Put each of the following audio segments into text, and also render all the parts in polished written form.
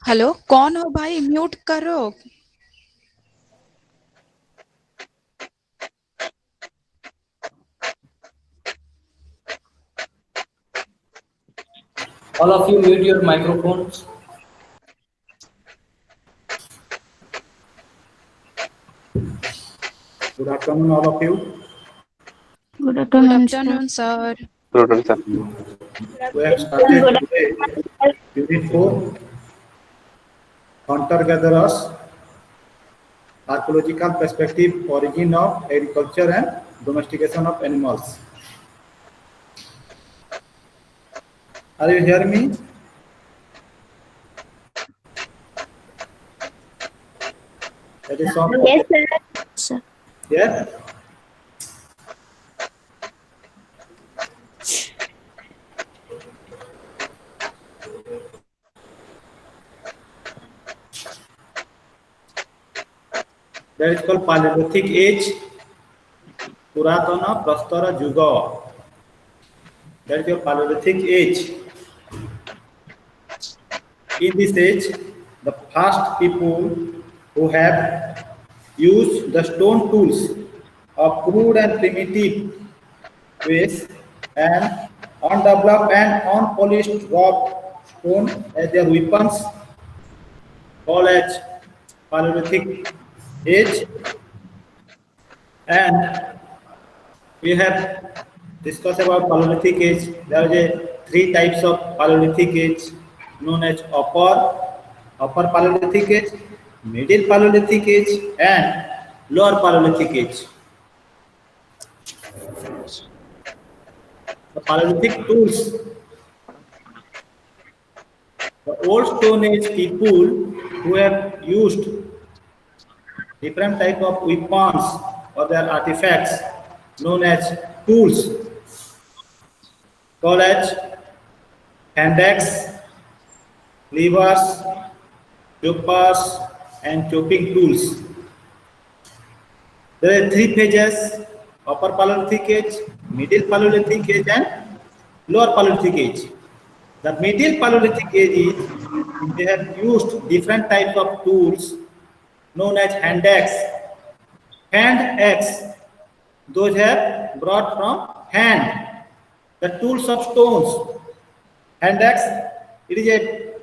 Hello, कौन हो भाई? म्यूट करो। All of you mute your microphones. Good afternoon, all of you. Good Good afternoon, afternoon, sir. Good afternoon, sir. We have started today Unit 4, Hunter-Gatherers, Archaeological Perspective, Origin of Agriculture and Domestication of Animals. Are you hearing me? That is all. Yes, sir. Yes? That is called Paleolithic Age, Puratana Prastara Juga. That is your Paleolithic Age. In this age, the first people who have used the stone tools of crude and primitive ways and undeveloped and unpolished rock stone as their weapons, called as Paleolithic Age. And we have discussed about Paleolithic Age. There are three types of Paleolithic Age known as upper Paleolithic Age, middle Paleolithic Age, and lower Paleolithic Age. The Paleolithic tools. The old Stone Age people who have used different type of weapons or their artifacts known as tools, called as hand axe, levers, choppers, and chopping tools. There are three phases: upper Paleolithic Age, middle Paleolithic Age, and lower Paleolithic Age. The middle Paleolithic Age is they have used different types of tools known as hand axe. Hand axe, those have brought from hand. The tools of stones. Hand axe, it is a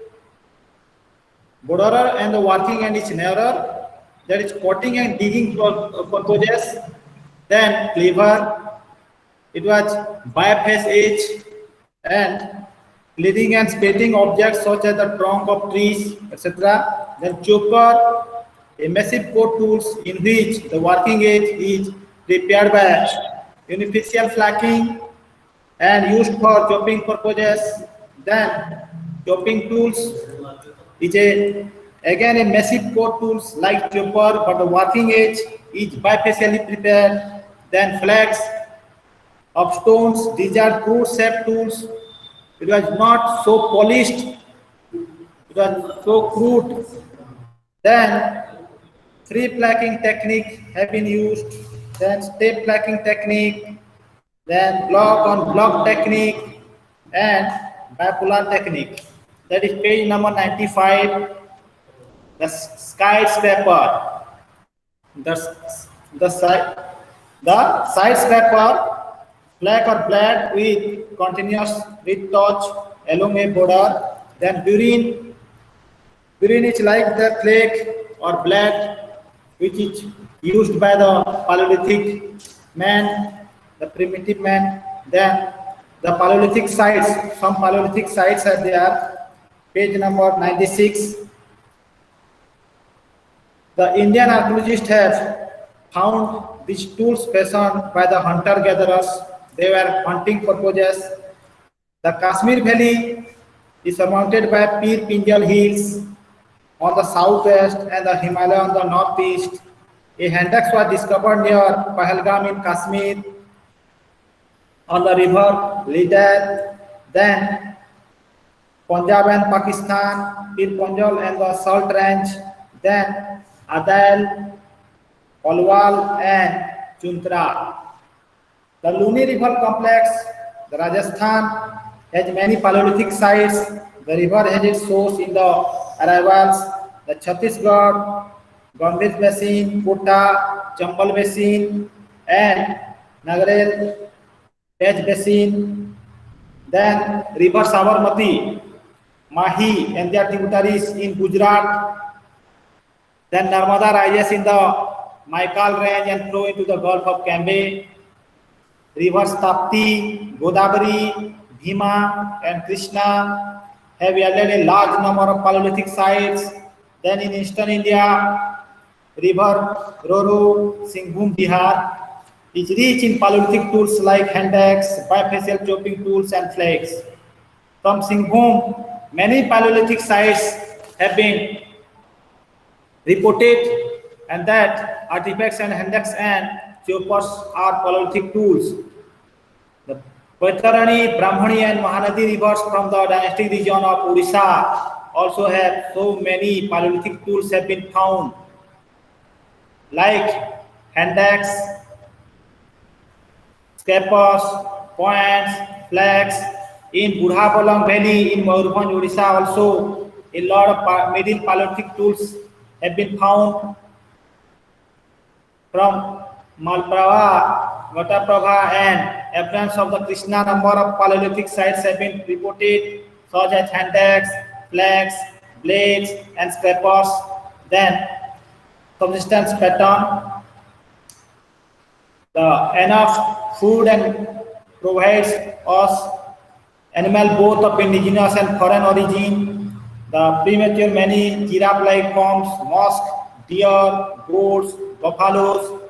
borderer and the working and is narrower. That is cutting and digging purposes. Then cleaver, it was biface edge and leading and splitting objects such as the trunk of trees, etc. Then chopper, a massive core tools in which the working edge is prepared by unifacial flacking and used for chopping purposes. Then chopping tools is again a massive core tools like chopper, but the working edge is bifacially prepared. Then flags of stones, these are crude shaped tools. It was not so polished, it was so crude. Then three placking technique have been used, then step placking technique, then block on block technique, and bipolar technique. That is page number 95, the skyscraper. The side scraper, black or black with continuous with touch along a border. Then burine is like the clay or black, which is used by the Paleolithic man, the primitive man. Then the Paleolithic sites, some Paleolithic sites are there, page number 96. The Indian archaeologists have found these tools fashioned by the hunter-gatherers. They were hunting purposes. The Kashmir Valley is surmounted by Pir Pinjal Hills on the southwest and the Himalaya on the northeast. A hand axe was discovered near Pahalgam in Kashmir on the river Lidar. Then Punjab and Pakistan, Pir Panjal and the Salt Range. Then Adail, Palwal and Chuntra. The Luni River complex, Rajasthan, has many Paleolithic sites. The river has its source in the arrivals, the Chhattisgarh, Ganges Basin, Kota, Chambal Basin, and Nagarel Pech Basin. Then River Sabarmati, Mahi, and their tributaries in Gujarat. Then Narmada rises in the Maikal range and flow into the Gulf of Cambay. Rivers Tapti, Godavari, Bhima, and Krishna have yielded a large number of Paleolithic sites. Then in eastern India, river Roro, Singhbhum, Bihar is rich in Paleolithic tools like hand axe, bifacial chopping tools, and flakes. From Singhbhum, many Paleolithic sites have been reported, and that artifacts and hand axe and choppers are Paleolithic tools. The Baitarani, Brahmani, and Mahanadi rivers from the dynastic region of Odisha also have so many Paleolithic tools have been found, like hand axe, scrapers, points, flags. In Budhapalang Valley in Mayurbhanj, Odisha also a lot of Middle Paleolithic tools have been found. From Malprava, Vataprabha, and affluents of the Krishna, number of Paleolithic sites have been reported, such as hand axe, flags, blades, and scrapers. Then subsistence pattern. The enough food and provides us animal both of indigenous and foreign origin. The premature many giraffe-like forms, musk, deer, goats, buffaloes,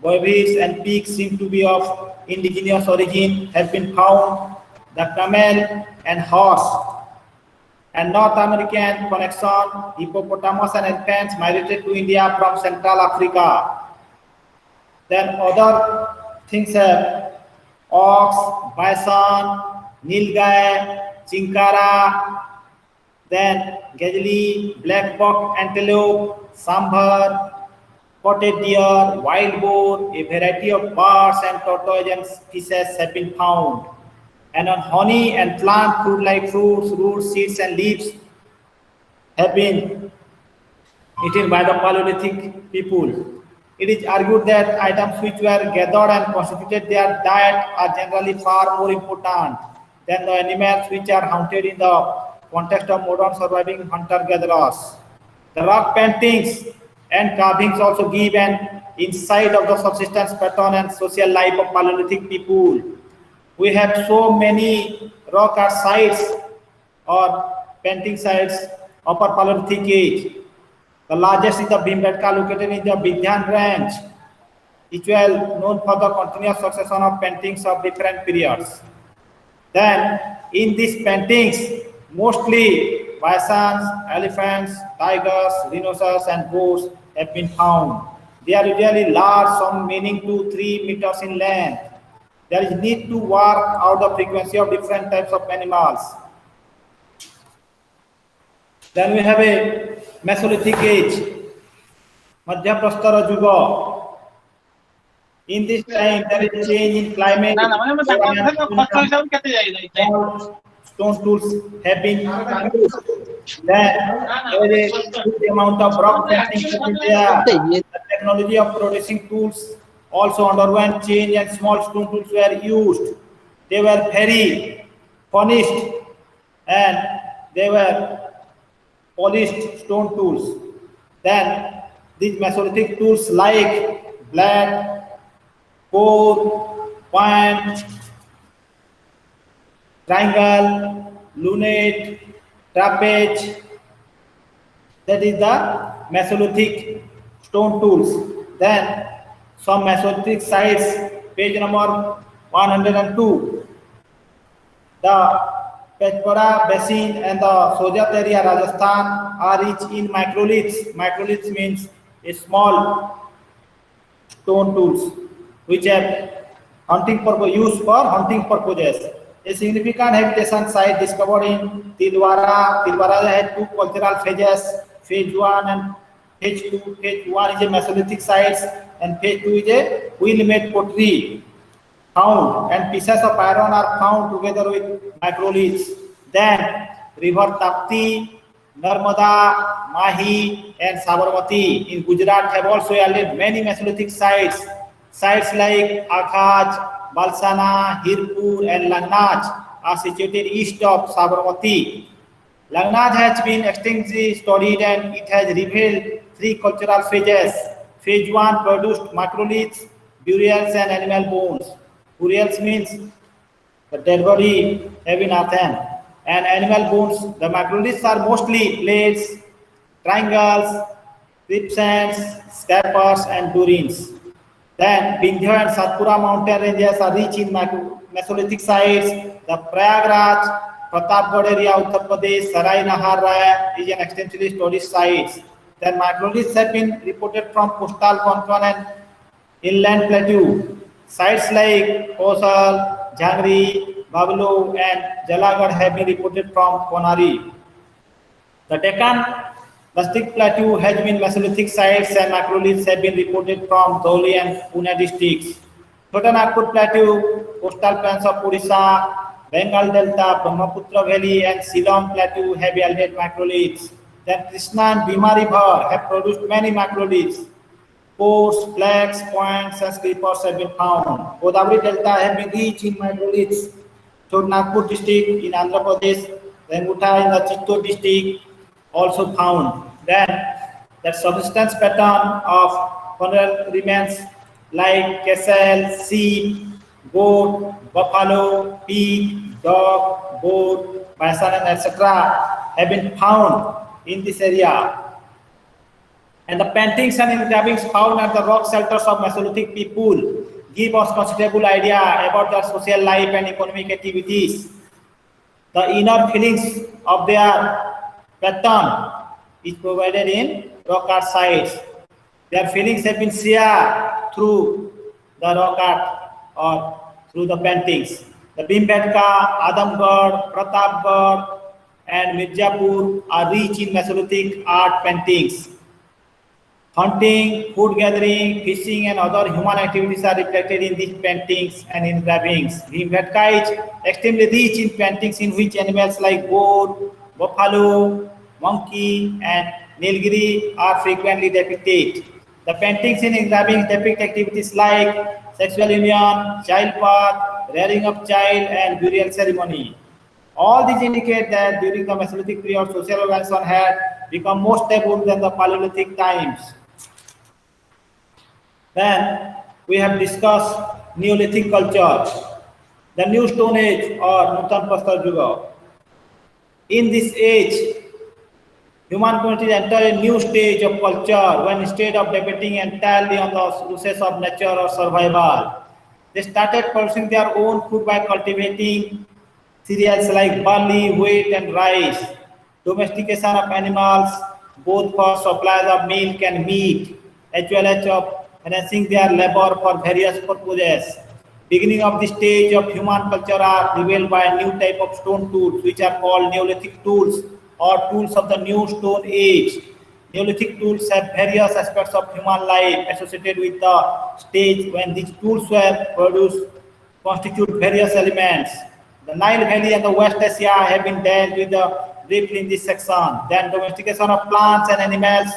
bovies, and pigs seem to be of indigenous origin have been found. The camel and horse and North American connection, hippopotamus and elephants migrated to India from Central Africa. Then other things have ox, bison, nilgai, chinkara, then gazelle, black buck, antelope, sambar, spotted deer, wild boar, a variety of birds and tortoise and fishes have been found. And on honey and plant food like fruits, roots, seeds, and leaves have been eaten by the Paleolithic people. It is argued that items which were gathered and constituted their diet are generally far more important than the animals which are hunted in the context of modern surviving hunter-gatherers. The rock paintings and carvings also give an insight of the subsistence pattern and social life of Paleolithic people. We have so many rock art sites or painting sites of our Paleolithic age. The largest is the Bhimbetka located in the Vidyan range, which well known for the continuous succession of paintings of different periods. Then in these paintings, mostly bisons, elephants, tigers, rhinoceros, and boars have been found. They are usually large, some meaning 2 to 3 meters in length. There is need to work out the frequency of different types of animals. Then we have a Mesolithic age, Madhya Prastara Yuga. In this time, there is change in climate. Stone tools have been used. Then there is a good amount of rock painting. The technology of producing tools also underwent change, and small stone tools were used. They were very polished, and they were polished stone tools. Then these Mesolithic tools like blade, core, point, triangle, lunate, trapeze, that is the Mesolithic stone tools. Then some Mesolithic sites, page number 102. The Pechpora Basin and the Sojat area, Rajasthan, are rich in microliths. Microliths means a small stone tools which have used for hunting purposes. A significant habitation site discovered in Tilwara. Tilwara had 2 cultural phases, phase 1 and phase 2. Phase 1 is a Mesolithic site and phase 2 is a wheel-made pottery found, and pieces of iron are found together with microliths. Then river Tapti Narmada, Mahi, and Sabarmati in Gujarat have also yielded many Mesolithic sites. Sites like Akhaj, Balsana, Hirpur, and Langnaj are situated east of Sabarmati. Langnaj has been extensively studied and it has revealed three cultural phases. Phase 1 produced macroliths, burials, and animal bones. Burials means the dead body have been earthen. And animal bones, the macroliths are mostly plates, triangles, quicksands, scarpers, and durines. Then Vindhya and Satpura mountain ranges are rich in Mesolithic sites. The Prayagraj, Pratapgarh area, Uttar Pradesh, Sarai Nahar Raya is an extensively studied site. Then macroliths have been reported from coastal Konkan and inland plateau. Sites like Kosal, Jhangri, Bablu, and Jalagarh have been reported from Konari. The Deccan Rustic Plateau has been Mesolithic sites and macroliths have been reported from Dholi and Pune districts. Chota Nagpur Plateau, coastal plains of Odisha, Bengal Delta, Brahmaputra Valley, and Shillong Plateau have yielded macroliths. Then Krishna and Bhima River have produced many macroliths. Pores, flags, points, and creepers have been found. Godavari Delta have been rich in macroliths. Chota Nagpur district in Andhra Pradesh, Rangutha in the Chittor district also found. Then the substance pattern of funeral remains like castle, sheep, goat, buffalo, pig, dog, goat, bison, etc. have been found in this area. And the paintings and engravings found at the rock shelters of Mesolithic people give us considerable idea about their social life and economic activities. The inner feelings of their pattern is provided in rock art sites. Their feelings have been shared through the rock art or through the paintings. The Bhimbetka, Adamgarh, Pratapgarh, and Mirzapur are rich in Mesolithic art paintings. Hunting, food gathering, fishing, and other human activities are reflected in these paintings and engravings. Bhimbetka is extremely rich in paintings in which animals like goat, buffalo, monkey, and nilgiri are frequently depicted. The paintings and engravings depict activities like sexual union, childbirth, rearing of child, and burial ceremony. All these indicate that during the Mesolithic period, social organization had become more stable than the Paleolithic times. Then we have discussed Neolithic culture, the New Stone Age or Nutan Prastar Yuga. In this age, human communities enter a new stage of culture when instead of debating entirely on the uses of nature or survival, they started producing their own food by cultivating cereals like barley, wheat, and rice. Domestication of animals, both for supplies of milk and meat, as well as of enhancing their labor for various purposes. Beginning of the stage of human culture are revealed by a new type of stone tools, which are called Neolithic tools or tools of the New Stone Age. Neolithic tools have various aspects of human life associated with the stage when these tools were produced, constitute various elements. The Nile Valley and the West Asia have been dealt with briefly in this section. Then domestication of plants and animals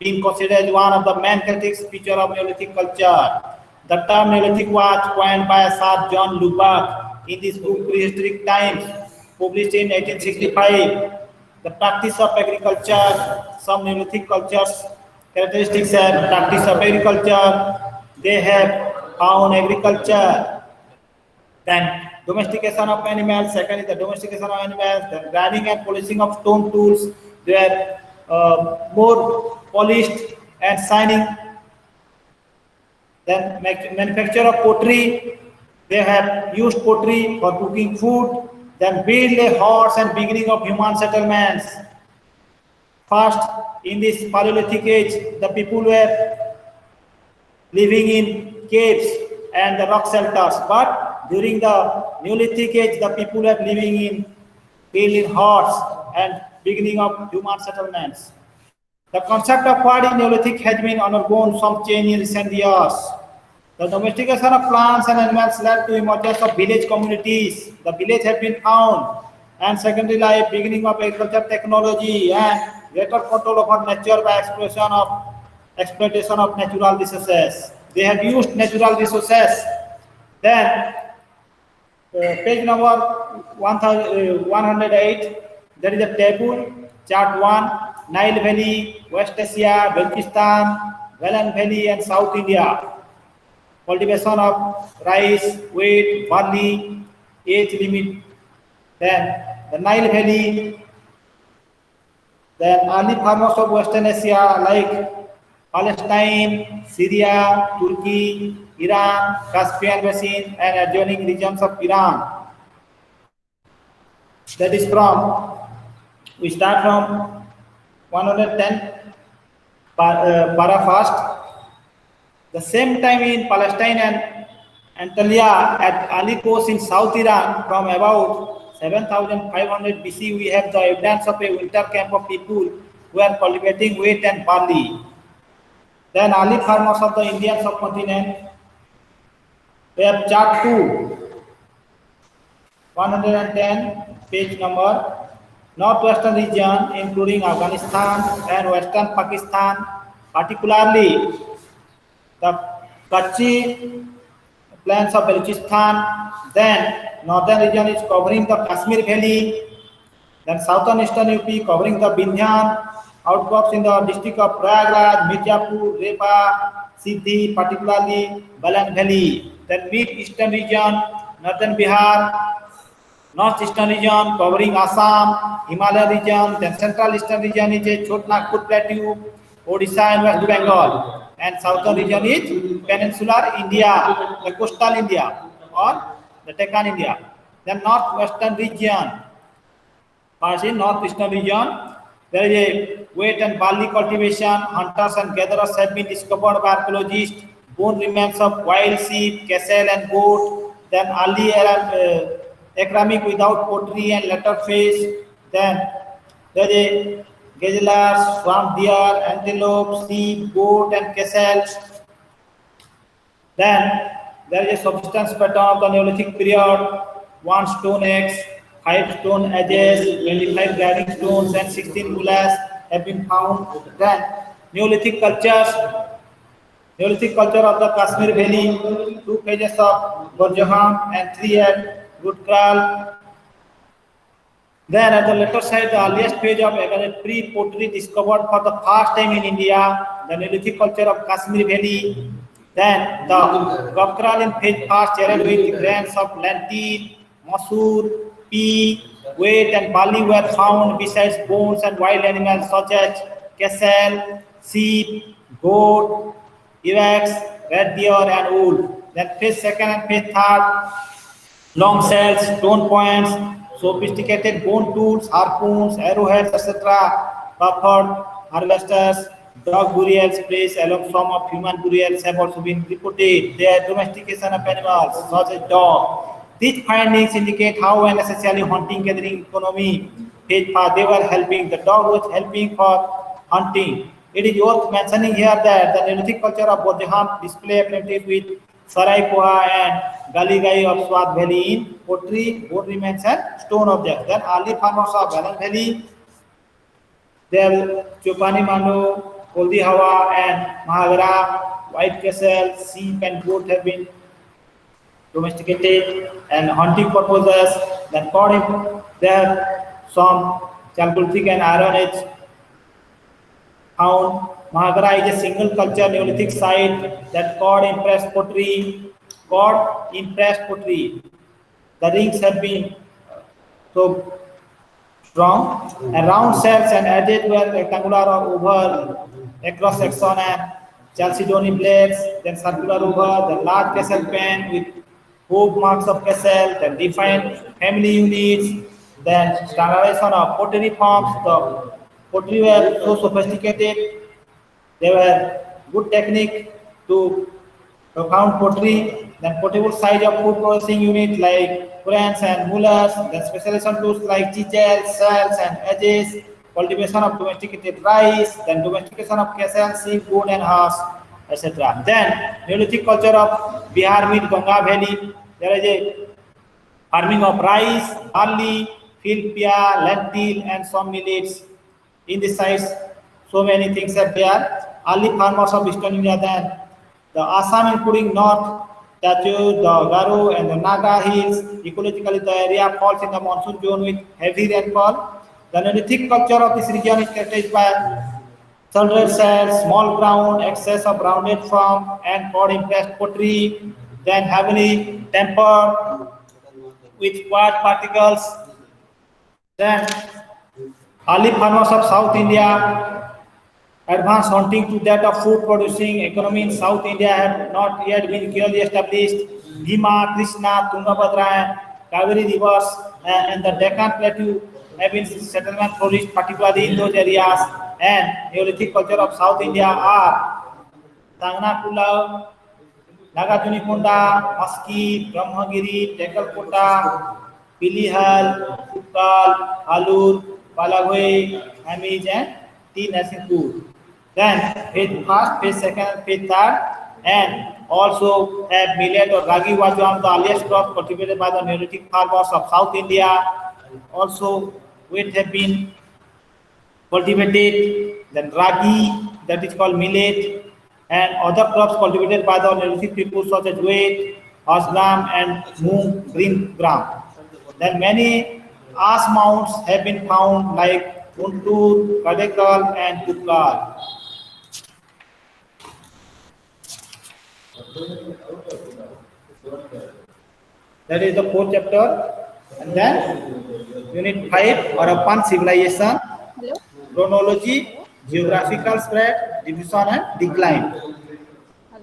being considered as one of the main characteristic features of Neolithic culture. The term Neolithic was coined by Sir John Lubbock in his book Prehistoric Times, published in 1865. The practice of agriculture, some Neolithic cultures characteristics have practice of agriculture, they have found agriculture. Then domestication of animals, second is the domestication of animals, then grinding and polishing of stone tools, they are more polished and shining. Then manufacture of pottery, they have used pottery for cooking food. Then build a horse and beginning of human settlements. First, in this Paleolithic age, the people were living in caves and the rock shelters. But during the Neolithic age, the people were living in built in huts and beginning of human settlements. The concept of what in Neolithic has been undergone some change in recent years. The domestication of plants and animals led to emergence of village communities. The village have been found and secondary life, beginning of agriculture technology, and greater control over nature by exploitation of natural resources. They have used natural resources. Then page number 108, there is a table, chart 1, Nile Valley, West Asia, Baltistan, Galan Valley and South India. Cultivation of rice, wheat, barley, age limit. Then the Nile Valley, then early farmers of Western Asia like Palestine, Syria, Turkey, Iran, Caspian Basin and adjoining regions of Iran. That is we start from 110 para fast. The same time in Palestine and Antalya at Ali coast in South Iran from about 7500 BC we have the evidence of a winter camp of people who are cultivating wheat and barley. Then early farmers of the Indian subcontinent, we have chart 2, 110, page number, northwestern region including Afghanistan and western Pakistan, particularly the Kutchi plains of Balochistan. Then northern region is covering the Kashmir Valley. Then southern eastern UP covering the Vindhyan outcrops in the district of Prayagraj, Mirzapur, Repa, Siddhi, particularly Balan Valley. Then mid-eastern region, northern Bihar, north-eastern region covering Assam, Himalaya region. Then central eastern region is a Chota Nagpur Plateau, Odisha and West Bengal. And southern region is peninsular India, the coastal India or the Deccan India. Then northwestern region, northeastern region, there is a wheat and barley cultivation. Hunters and gatherers have been discovered by archaeologists. Bone remains of wild sheep, camel and goat. Then early ceramic without pottery and later fish. Then there is a gazelles, swamp deer, antelope, sheep, goat and camel. Then there is a substance pattern of the Neolithic period. 1 stone axe, 5 stone edges, 25 grinding stones and 16 mullahs have been found. Then Neolithic culture of the Kashmir Valley, 2 pages of Burjaham and 3 at Gutkral. Then at the later side, the earliest page of pre-pottery discovered for the first time in India, the Neolithic culture of Kashmir Valley. Then the Gutkral in page first shared with grains of lentil, masoor, pea, wheat and barley were found besides bones and wild animals such as camel, sheep, goat, ibex, red deer and wool. Then page second and page third, long shells, stone points, sophisticated bone tools, harpoons, arrowheads, etc. Buffered harvesters, dog burial sprays along some of human burials have also been reported. Their domestication of animals such as dog. These findings indicate how an essentially hunting gathering economy they were helping. The dog was helping for hunting. It is worth mentioning here that the Neolithic culture of Burjaham display primitive with Sarai Koha and Galigai of Swat Valley in pottery, bone remains and stone objects. Then early farmers of Galan Valley, there Chopani Manu, Koldi Hawa and Mahagara, white castle, sheep and goat have been domesticated and hunting purposes. Then there some Chalcolithic and Iron Age found. Mahagara is a single culture Neolithic site that cord impressed pottery. The rings have been so strong and round shells and edges were rectangular or oval across section and chalcedony blades, then circular over, the large castle pen with hoof marks of castle, then defined family units, then standardization of pottery forms. The pottery were so sophisticated, they were good technique to found pottery, then portable size of food processing unit like cranes and mullahs, then specialization tools like chisels, shells and edges, cultivation of domesticated rice, then domestication of cattle, sheep, goat and horse, etc. Then Neolithic culture of Bihar mid Ganga Valley, there is a farming of rice, barley, field pea, lentil, and some millets. In the sites, so many things are there. Early farmers of Eastern India, then the Assam, including North, Taju, the Garo, and the Naga hills. Ecologically, the area falls in the monsoon zone with heavy rainfall. The Neolithic culture of this region is characterized by Thunder cells, small ground, excess of rounded form, and cord impressed pottery, then heavily tempered with quartz particles. Then early farmers of South India, advanced hunting to that of food producing economy in South India had not yet been clearly established. Bhima, Krishna, Tungabhadra, and Kaveri rivers and the Deccan Plateau have been settlement flourished, particularly in those areas. And Neolithic culture of South India are Tangnakula, Nagatunikonda, Maski, Brahmagiri, Tekalkota, Pilihal, Kukal, Alur, Palagoi, Hamij, and T. Narsingpur. Then phase first, phase second, phase third, and also have millet or ragi was one of the earliest crops cultivated by the Neolithic farmers of South India. Also, wheat have been cultivated, then ragi, that is called millet, and other crops cultivated by the Neolithic people such as wheat, gram, and moong, green gram. Then many ash mounds have been found like Guntur, Kadekal, and Kukal. That is the fourth chapter. And then unit 5, Harappan civilization, chronology, geographical spread, division, and decline.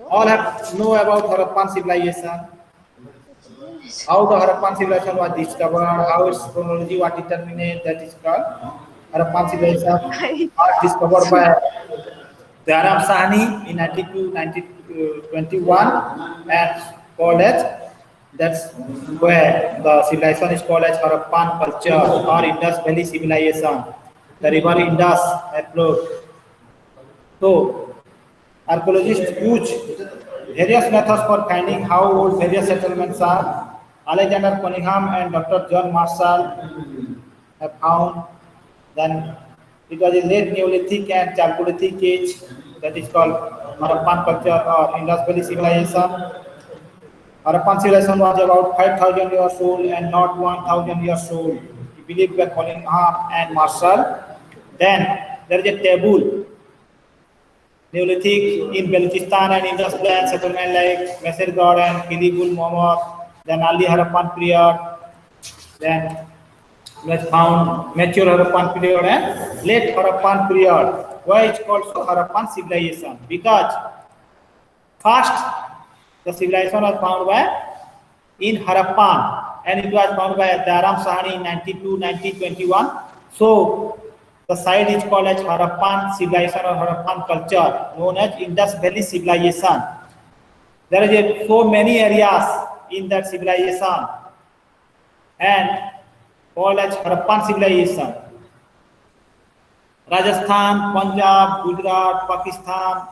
All have know about Harappan civilization. How the Harappan civilization was discovered, how its chronology was determined, that is called Harappan civilization was discovered by Dayram Sahni in 1921 and called as, that's where the civilization is called as Harappan culture or Indus Valley civilization. The river Indus had flowed. So, archaeologists use various methods for finding how old various settlements are. Alexander Cunningham and Dr. John Marshall have found. Then it was a late Neolithic and Chalcolithic age, that is called Harappan culture or Indus Valley civilization. Harappan civilization was about 5,000 years old and not 1,000 years old. He believed by Cunningham and Marshall. Then there is a table, Neolithic in Balochistan and Indus Valley settlement like Messergad and Kilibul Mohammed. Then early Harappan period. Then was found mature Harappan period and late Harappan period. Why it's called so Harappan civilization? Because first the civilization was found by in Harappan and it was found by Dayram Sahni in 1921. So the site is called as Harappan civilization or Harappan culture, known as Indus Valley civilization. There is so many areas in that civilization and called as Harappan civilization. Rajasthan, Punjab, Gujarat, Pakistan,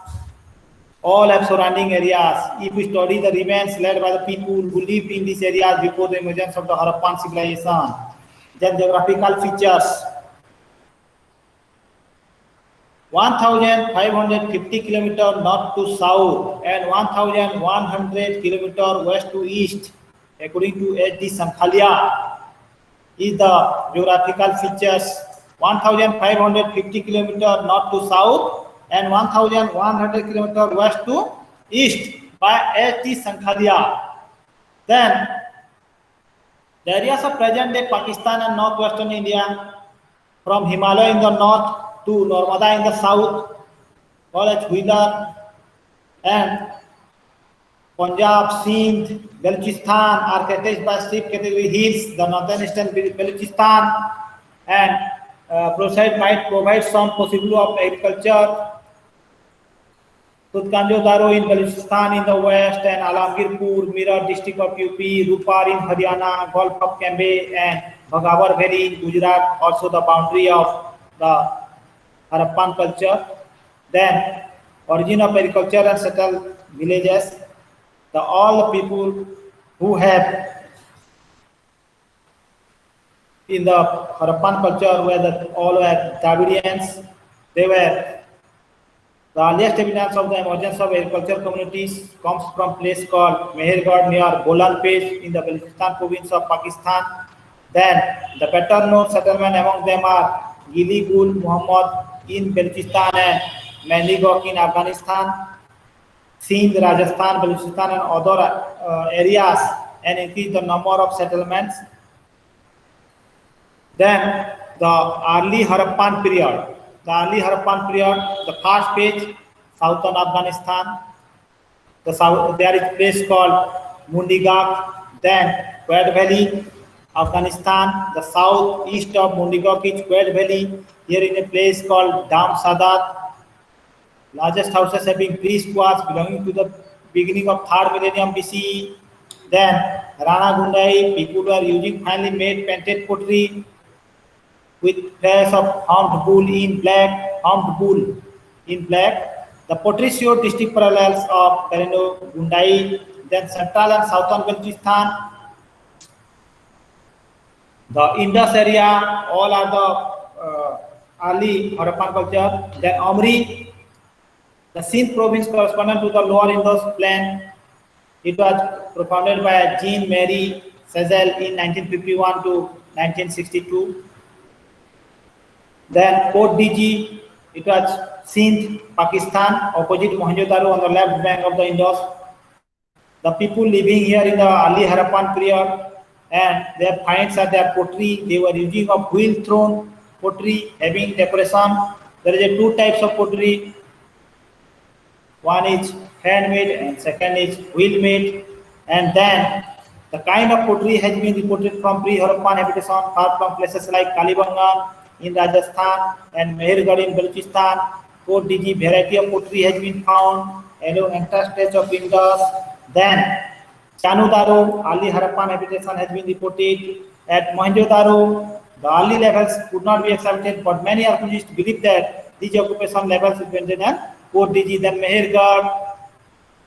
all have surrounding areas. If we study the remains led by the people who lived in these areas before the emergence of the Harappan civilization, then geographical features. 1,550 km north to south and 1,100 km west to east, according to H.D. Sankhalia, is the geographical features. 1,550 km north to south and 1,100 km west to east by H.D. Sankhalia. Then the areas of present-day Pakistan and northwestern India, from Himalaya in the north to Narmada in the south, called as Huidar, and Punjab, Sindh, Balochistan are characterized by steep category hills. The northeastern Balochistan and Prosite might provide some possibility of agriculture. Sutkanjo Daro in Balochistan in the west and Alamgirpur, Mirror district of UP, Rupar in Haryana, Gulf of Cambay and Bhagavar Valley in Gujarat, also the boundary of the Harappan culture. Then origin of agriculture and settled villages. All the people who have in the Harappan culture where all were Dravidians. They were the earliest evidence of the emergence of agricultural communities comes from a place called Mehergarh near Bolan Page in the Balochistan province of Pakistan. Then the better known settlement among them are Gili Gul Muhammad in Balochistan and Mendigok in Afghanistan, Sindh, Rajasthan, Balochistan and other areas, and increase the number of settlements. Then the early Harappan period. The first page, southern Afghanistan. There is a place called Mundigak. Then Qued Valley, Afghanistan. The southeast of Mundigak is Qued Valley. Here in a place called Dam Sadat. Largest houses have been pre-squats belonging to the beginning of 3rd millennium BCE. Then Rana Gundai, people were using finely made painted pottery with layers of humped bull in black. The pottery showed distinct parallels of Perino Gundai. Then central and southern Balochistan. The Indus area, all are the early Harappan culture. Then Amri, the Sindh province corresponding to the lower Indus plain. It was propounded by Jean Marie Sazel in 1951 to 1962. Then Port DG, it was Sindh, Pakistan, opposite Mohenjo-daro on the left bank of the Indus. The people living here in the early Harappan period, and their finds are their pottery. They were using a wheel-thrown pottery having decoration. There is two types of pottery. One is handmade and second is wheel-made. And then the kind of pottery has been reported from pre-Harappan habitation far from places like Kalibangan in Rajasthan and Mehergarh in Balochistan. Port DG variety of pottery has been found along entire stretch of Indus. Then Chanudaro, early Harappan habitation has been reported. At Mohenjo-daro, the early levels could not be accepted, but many archaeologists believe that these occupation levels is maintained at Port DG. Then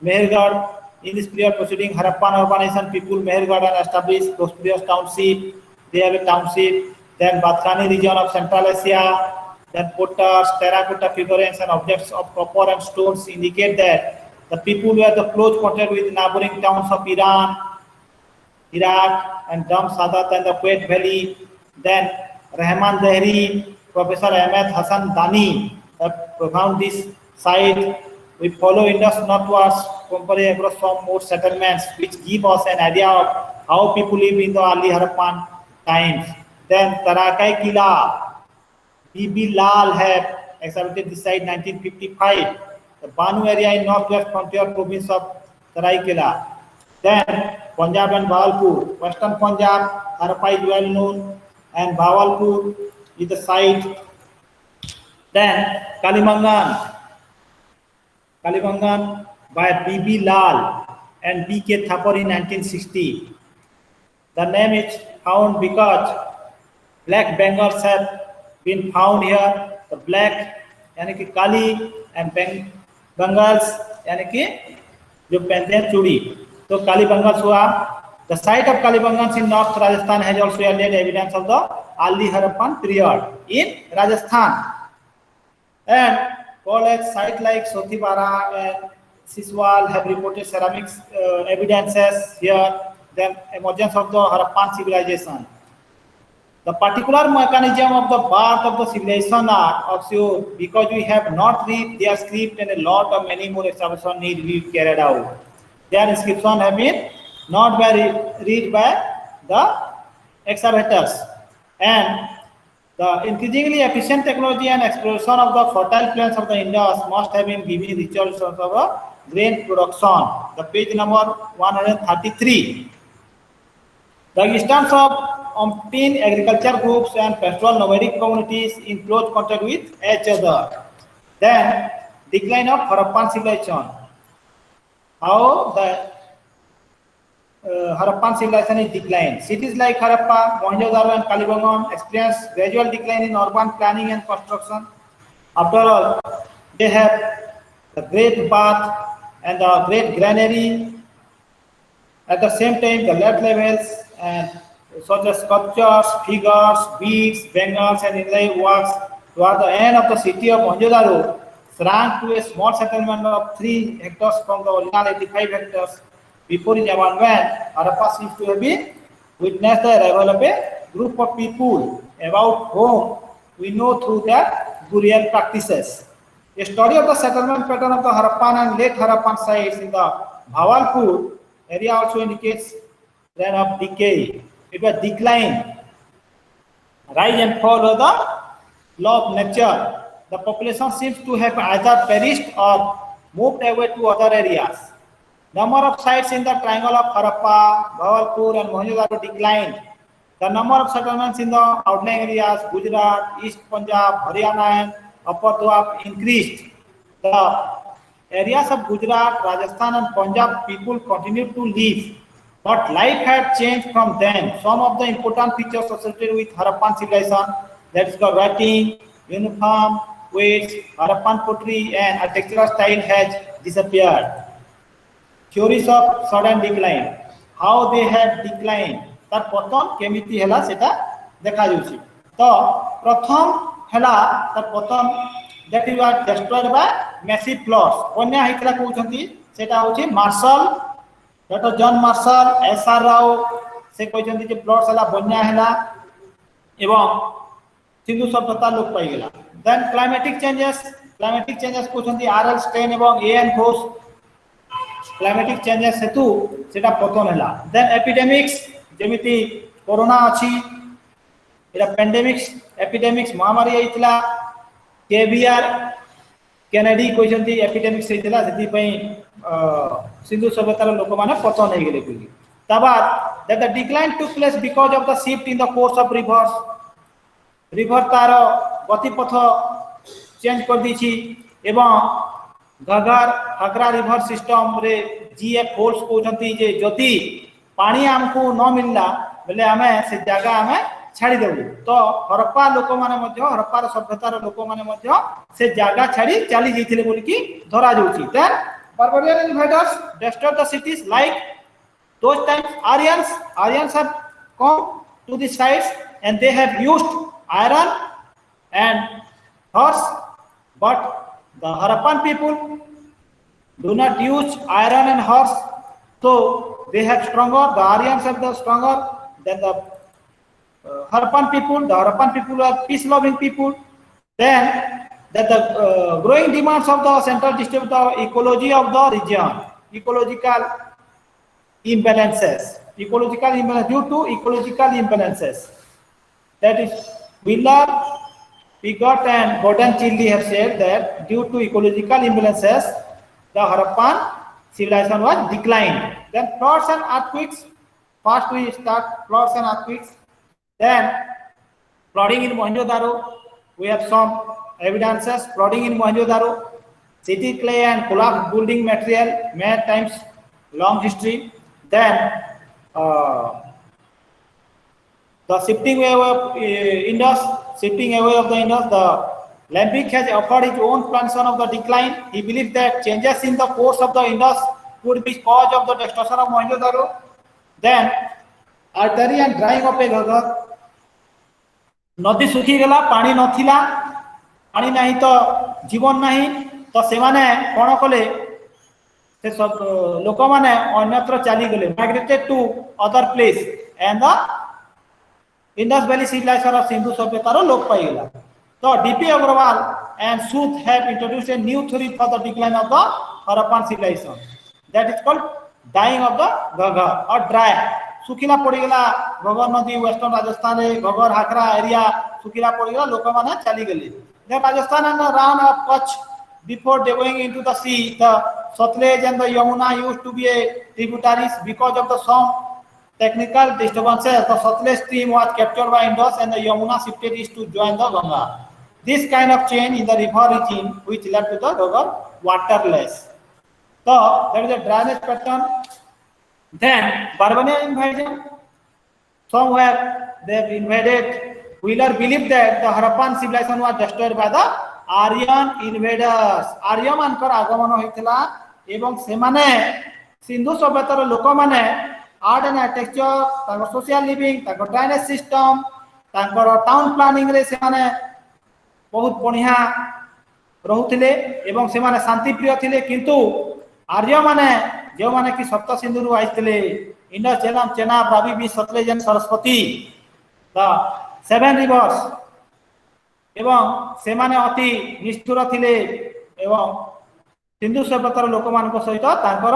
Mehergarh, in this period proceeding Harappan urbanization, people Mehergarh and established prosperous township. They have a township. Then Badkhani region of Central Asia. Then potters, terracotta figurines and objects of copper and stones indicate that the people were the close contact with neighboring towns of Iran, Iraq, and Dam Sadat and the Qued Valley. Then Rahman Dehri, Professor Ahmed Hassan Dani have found this site. We follow Indus northwards, compare across some more settlements, which give us an idea of how people live in the early Harappan times. Then Tarakai Kila, Bibi Lal have excavated this site 1955. The Banu area in northwest frontier province of Taraikela. Then Punjab and Bawalpur. Western Punjab, Harappa is well known, and Bawalpur is the site. Then Kalibangan by B.B. Lal and B.K. Thapar in 1960. The name is found because black Bengals have been found here. The black यानी कि काली and Bengals यानी कि जो पहनते हैं चूड़ी, तो काली Bengals हुआ. The site of Kalibangan in North Rajasthan has also yielded evidence of the early Harappan period in Rajasthan. And college sites like Sotibara and Siswal have reported ceramics evidences here. The emergence of the Harappan civilization. The particular mechanism of the birth of the civilization are obscure because we have not read their script and a lot of many more excavations need to be carried out. Their inscriptions have been not read by the excavators, and the increasingly efficient technology and exploration of the fertile plains of the Indus must have been giving results of grain production. The page number 133. The existence of umpteen agriculture groups and pastoral nomadic communities in close contact with each other. Then decline of Harappan civilization. How the Harappan civilization is declined. Cities like Harappa, Mohenjo-daro and Kalibangan experienced gradual decline in urban planning and construction. After all, they have the great bath and the great granary. At the same time, the land levels and such as sculptures, figures, beads, bangles, and inlay works toward the end of the city of Mohenjo-daro shrank to a small settlement of 3 hectares from the original 85 hectares before in Japan, when Harappa seems to have been witnessed the arrival of a group of people about whom we know through their burial practices. A study of the settlement pattern of the Harappan and late Harappan sites in the Bhavalpur area also indicates trend of decay. It was decline, rise and fall of the law of nature. The population seems to have either perished or moved away to other areas. Number of sites in the triangle of Harappa, Bhavalpur, and Mohenjo-daro declined. The number of settlements in the outlying areas, Gujarat, East Punjab, Haryana, and Upper Doab increased. The areas of Gujarat, Rajasthan, and Punjab people continued to live, but life had changed from then. Some of the important features associated with Harappan civilization, that is the writing, uniform, weights, Harappan pottery, and architectural style has disappeared. Theories of sudden decline, how they have declined, तार पतन केमिति हला सेटा देखा जाउछि। तो प्रथम हला तार पतन that is what destroyed by massive floods. बन्या हितला कहउछंती सेटा होछि Marshall, doctor John Marshall, S R Rao से कहउछंती जे फ्लड्स हला बन्या हला एवं सिंधु सभ्यता लोप पाई गेला। देन क्लाइमेटिक चेंजेस कहउछंती आरएल स्टेन एवं एएन घोष क्लाइमेटिक चेंजेस हेतु सेटा पतन हला। देन एपिडेमिक्स जेमिति कोरोना अछि, एरा पेंडेमिक्स एपिडेमिक्स महामारी आइतला, केवियर केनेडी कहउछंती एपिडेमिक्स आइतला जति पई सिंधु सभ्यतार लोक माने पतन हो गेले बुली। तबाद that the decline took place because of the shift in the course of rivers. River तार गतिपथ चेंज कर दीछि एवं घाघरा रिवर सिस्टम रे जीएफ होल्स कहउछंती जे जति पानी हमको न मिलला बेले आमे से जगह आमे छाड़ी देबु। तो हरप्पा लोक माने मध्य हरप्पार सभ्यतार लोक माने मध्य से जगह छाड़ी चली जैथिले बोली कि धरा जाउछि। Then barbarian invaders destroyed the cities like those times Aryans have come to the sites and they have used iron and horse, but the Harappan people do not use iron and horse, so they have stronger, the Aryans have the stronger than the Harappan people. The Harappan people are peace-loving people. Then that the growing demands of the central district, the ecology of the region, ecological imbalances due to ecological imbalances. That is, Wheeler, Piggott, and Gordon Childy have said that due to ecological imbalances, the Harappan civilization was declined. Then floods and earthquakes. First we start floods and earthquakes. Then flooding in Mohenjo-daro. We have some evidences. Flooding in Mohenjo-daro. City clay and collapsed building material, many times long history. Then the shifting away of Indus, the Lambic has offered his own plantation of the decline. He believes that changes in the course of the Indus could be cause of the destruction of Mohenjo-daro. Then artery and drying of a Ghaggar. नदी सुखी गला, पानी नथिला, पानी नहीं तो जीवन नहीं, तो से माने कोन कले से सब लोक माने अन्यत्र चली गले, migrated to other place, and the Indus Valley civilization of Sindhu सभ्यतार लोप पाई गला। तो DP Agarwal and Sooth have introduced a new theory for the decline of the Harappan civilization, that is called dying of the Ghaggar or dry. सुखिला पड़ी गला घगर नदी western Rajasthan रे घगर हाकरा area सुखिला पड़ी गला, लोक माने चली गली। Then Rajasthan and the Ran of Kutch before going into the sea, the Satluj and the Yamuna used to be a tributaries. Because of the some technical disturbances, the Satluj stream was captured by Indus and the Yamuna shifted east to join the Ganga. This kind of change in the river regime which led to the river waterless. So there is a drainage pattern. Then Barbarian invasion. Somewhere they have invaded. Wheeler believed that the Harappan civilization was destroyed by the Aryan invaders. Arya मानकर आगमन होइतला एवं से माने सिंधु सभ्यतार लोक माने art and architecture ताको social living ताको ड्रेनेज सिस्टम ताको टाउन प्लानिंग रे से माने बहुत बढ़िया रहुथिले एवं से माने शांति प्रिय थिले किंतु आर्य माने जो माने कि सप्त सिंधु रु आइथिले इंडस झेलम चेनाब रावी बी Sutlej and Saraswati the seven rivers एवं से माने अति निष्ठुर थिले एवं सिंधु सभ्यतार लोक मान सहित तांकर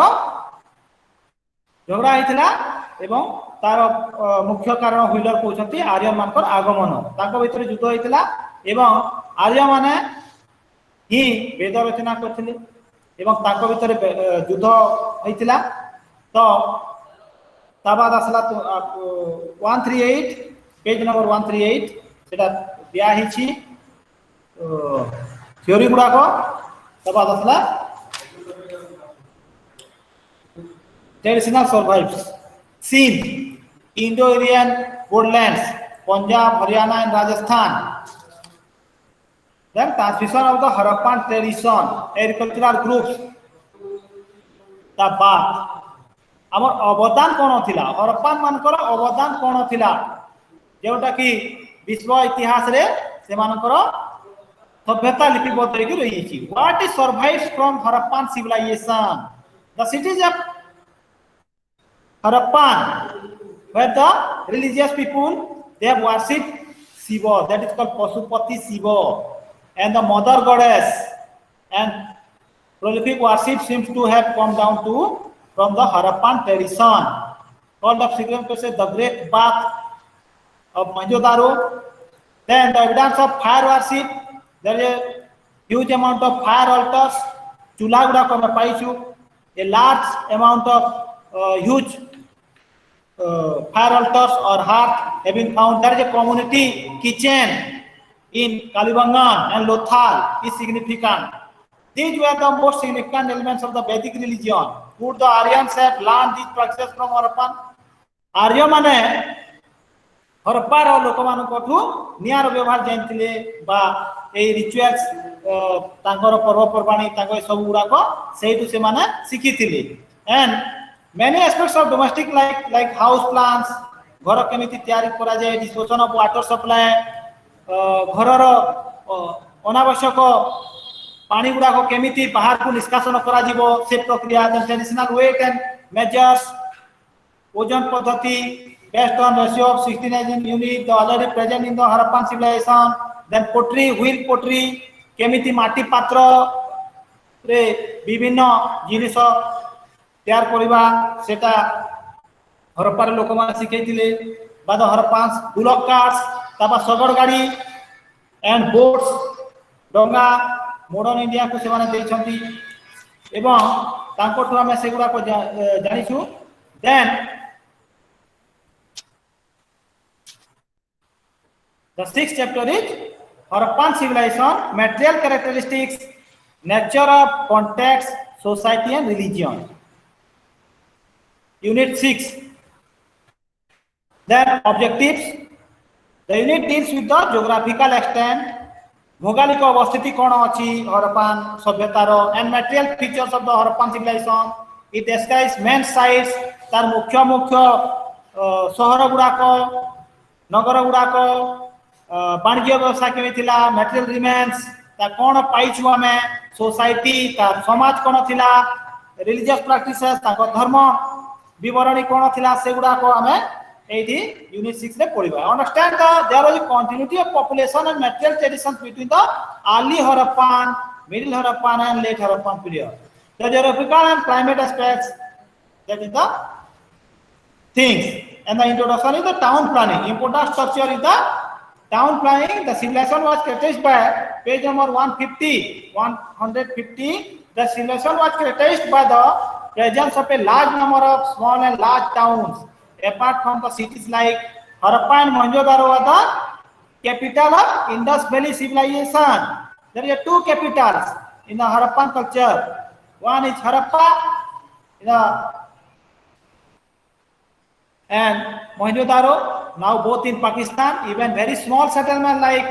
झगड़ा होता एवं तार मुख्य कारण व्हीलर कहते आर्य मान आगमन तांको भितर युद्ध होता एवं आर्य माने ही वेद रचना करथिले एवं तांको भितर युद्ध होता तो ता बाद आसला 138 पेज नंबर 138 सेटा दिया हिची थ्योरी गुडा को ता बाद आसला traditional survives seen Indo-Aryan woodlands Punjab Haryana and Rajasthan then transmission of the Harappan tradition agricultural groups ता बात हमर अवदान कोन थिला हरप्पान मानकर अवदान कोन थिला जेउटा कि विश्व इतिहास रे से मानकर सभ्यता लिपिबद्ध होई रही छी what is survives from Harappan civilization the cities of Harappan where the religious people they have worshipped Shiva that is called Pasupati Shiva and the mother goddess and prolific worship seems to have come down to from the Harappan tradition called of significance the great bath of Mohenjo-daro. Then the evidence of fire worship there is a huge amount of fire altars chula guda ko ame paichu a large amount of huge fire altars or hearth have been found. There is a community kitchen in Kalibangan and Lothal is significant. These were the most significant elements of the Vedic religion. Would the Aryans have learned these practices from Harappan? Arya mane Harappa ro lok manukothu niyar व्यवहार जानथिले बा ए rituals तांकर पर्व पर्वाणी तांको सब गुडा को सेहितु से माने सिखिथिले and many aspects of domestic like house plants घर केमिति तयारी करा जाय disposal of water supply घरर अनावश्यक पानी गुडा को केमिति बाहर को निष्कासन करा जीवो से प्रक्रिया ट्रेडिशनल वेट एंड मेजर्स ओजन पद्धति based on ratio of 16 unit the already present in the Harappan civilization. Then pottery wheel pottery केमिति माटी पात्र रे विभिन्न जिनिस तैयार करबा सेटा हरप्पार लोक मान सिखैतिले बाद हरप्पान्स बुलक कार्ट्स ताबा सगड़ गाड़ी एंड बोट्स डंगा मॉडर्न इंडिया को से माने दैछंती एवं तांको ठो हम सेगुडा को जानिछु. Then the sixth chapter is Harappan civilization material characteristics nature of context society and religion. Unit 6. Then objectives. The unit deals with the geographical extent, भौगोलिक अवस्थिति कोन अछि हरप्पान सभ्यतार and material features of the Harappan civilization. It describes main sites तार मुख्य मुख्य शहर गुडा को नगर गुडा को वाणिज्य व्यवसाय केमि थिला material remains ता कोन पाइछु हमें सोसाइटी ता समाज कोन थिला religious practices ताको धर्म विवरणी कोन थिला सेगुडा को हमें एठी यूनिट 6 रे पढिबा. Understand the there is continuity of population and material traditions between the early Harappan middle Harappan and late Harappan period. The geographical and climate aspects that is the things and the introduction is the town planning. Important structure is the town planning. The civilization was characterized by page number 150 the civilization was characterized by the presence of a large number of small and large towns apart from the cities like Harappa and Mohenjo-daro were the capital of Indus Valley civilization. There are two capitals in the Harappan culture. One is Harappa and Mohenjo-daro, now both in Pakistan. Even very small settlements like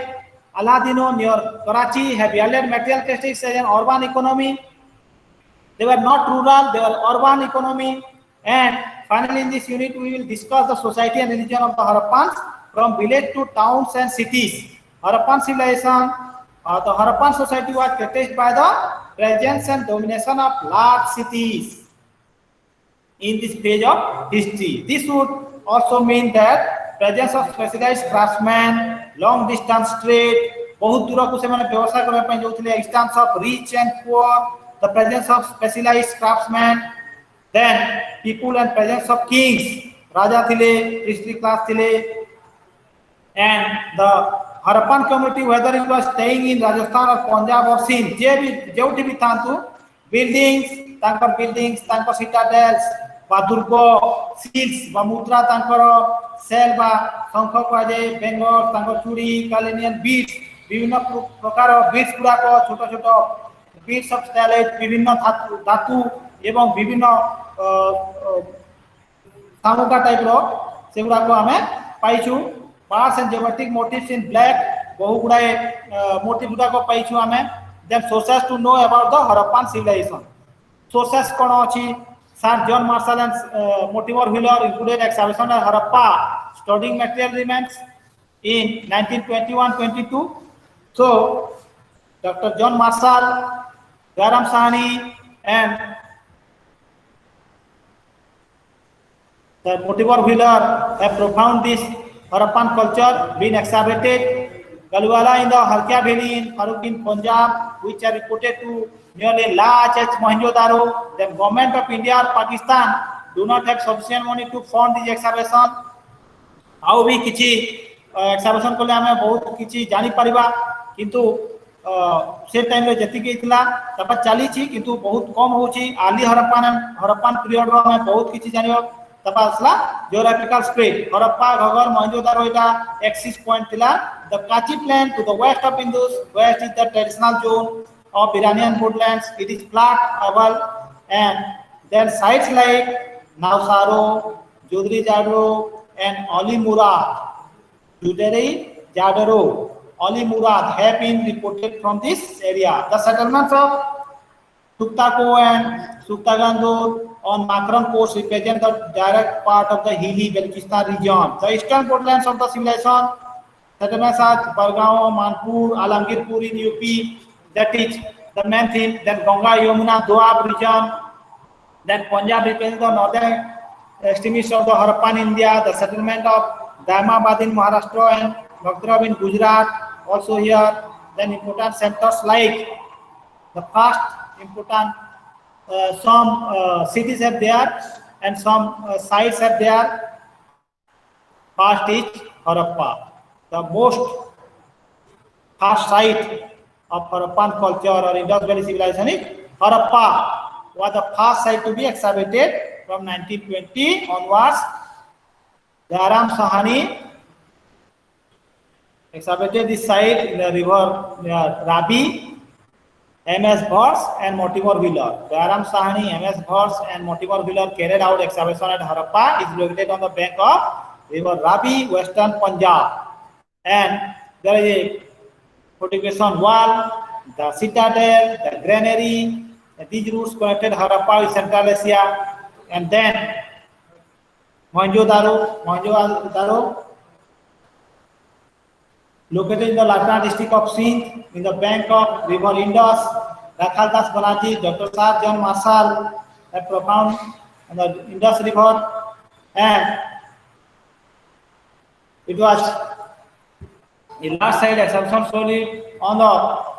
Aladino near Karachi have yielded material characteristics as an urban economy. They were not rural, they were urban economy, and finally in this unit we will discuss the society and religion of the Harappans from village to towns and cities. Harappan civilization, the Harappan society was characterized by the presence and domination of large cities in this page of history. This would also mean that presence of specialized craftsmen, long distance trade, बहुत दूर को से माने व्यवसाय करबा पय जोथिले extents of rich and poor, the presence of specialized craftsmen, then people and presence of kings, raja thile, priestly class thile, and the Harappan community, whether it was staying in Rajasthan or Punjab or Sindh, je bhi jeuthi bhi thantu buildings, tankar citadels, বা দুর্গ seals বা মুদ্রা তাঙ্কর sell বা শঙ্খ কাজে বেঙ্গল তাঙ্কর চুড়ি কালেনিয়ান bits বিভিন্ন প্রকার bits গুড়াক ছোট ছোট বিটস অফ স্টাইলেজ বিভিন্ন ধাতু এবং বিভিন্ন শামুকা টাইপর সেগুড়াক আমি পাইছু পার্স and geometric motifs in black বহু গুড়ায়ে মোটিভ গুড়াক পাইছু আমি then sources to know about the Harappan civilization sources কোন আছে Sir John Marshall and Mortimer Wheeler included excavation at Harappa studying material remains in 1921-22. So Dr. John Marshall, Garam Sahani and the Mortimer Wheeler have profound this Harappan culture been excavated. Galwala in the Harkia Valley in Farooq in Punjab, which are reported to nearly large as Mohenjo-daro. The government of India or Pakistan do not have sufficient money to fund this excavation. How we kichi excavation kole ame bahut kichi jani pariba kintu se time re jeti ki thila tapa chali chi kintu bahut kom hochi early Harappan period ro ame bahut kichi janiba tapa asla geographical spread Harappa Ghaggar Mohenjo-daro eta axis point thila the Kachi plain to the west of Indus. West is the traditional zone of Iranian woodlands. It is flat, oval, and then sites like Navsaro, Judri Jadro, and Ali Murad. Judri Jadro, Ali Murad have been reported from this area. The settlements of Suktako and Suktagandur on Makran coast represent the direct part of the hilly Balochistan region. The eastern woodlands of the civilization settlements are Bargaon, Manpur, Alamgirpur in UP. That is the main thing. Then Ganga, Yamuna, Doab region. Then Punjab represents the northern extremity of the Harappan India. The settlement of Daimabad in Maharashtra and Bhadrab in Gujarat also here. Then important centers like the first important some cities are there and some sites are there. First is Harappa. The most first site of Harappan culture or Indus Valley civilization is Harappa was the first site to be excavated from 1920 onwards. Garam Sahani excavated this site in the river Rabi, M.S. Bhors and Mortimer Wheeler. Garam Sahani, M.S. Bhors and Mortimer Wheeler carried out excavation at Harappa. It is located on the bank of river Rabi, western Punjab. And there is a fortification wall, the citadel, the granary. These routes connected Harappa with Central Asia, and then Mohenjo-daro, located in the Latna district of Sindh, in the bank of river Indus. Rakhal Das Banerjee, Dr. Sir John Marshall have profound on the Indus River, and it was the last side excavation slowly on the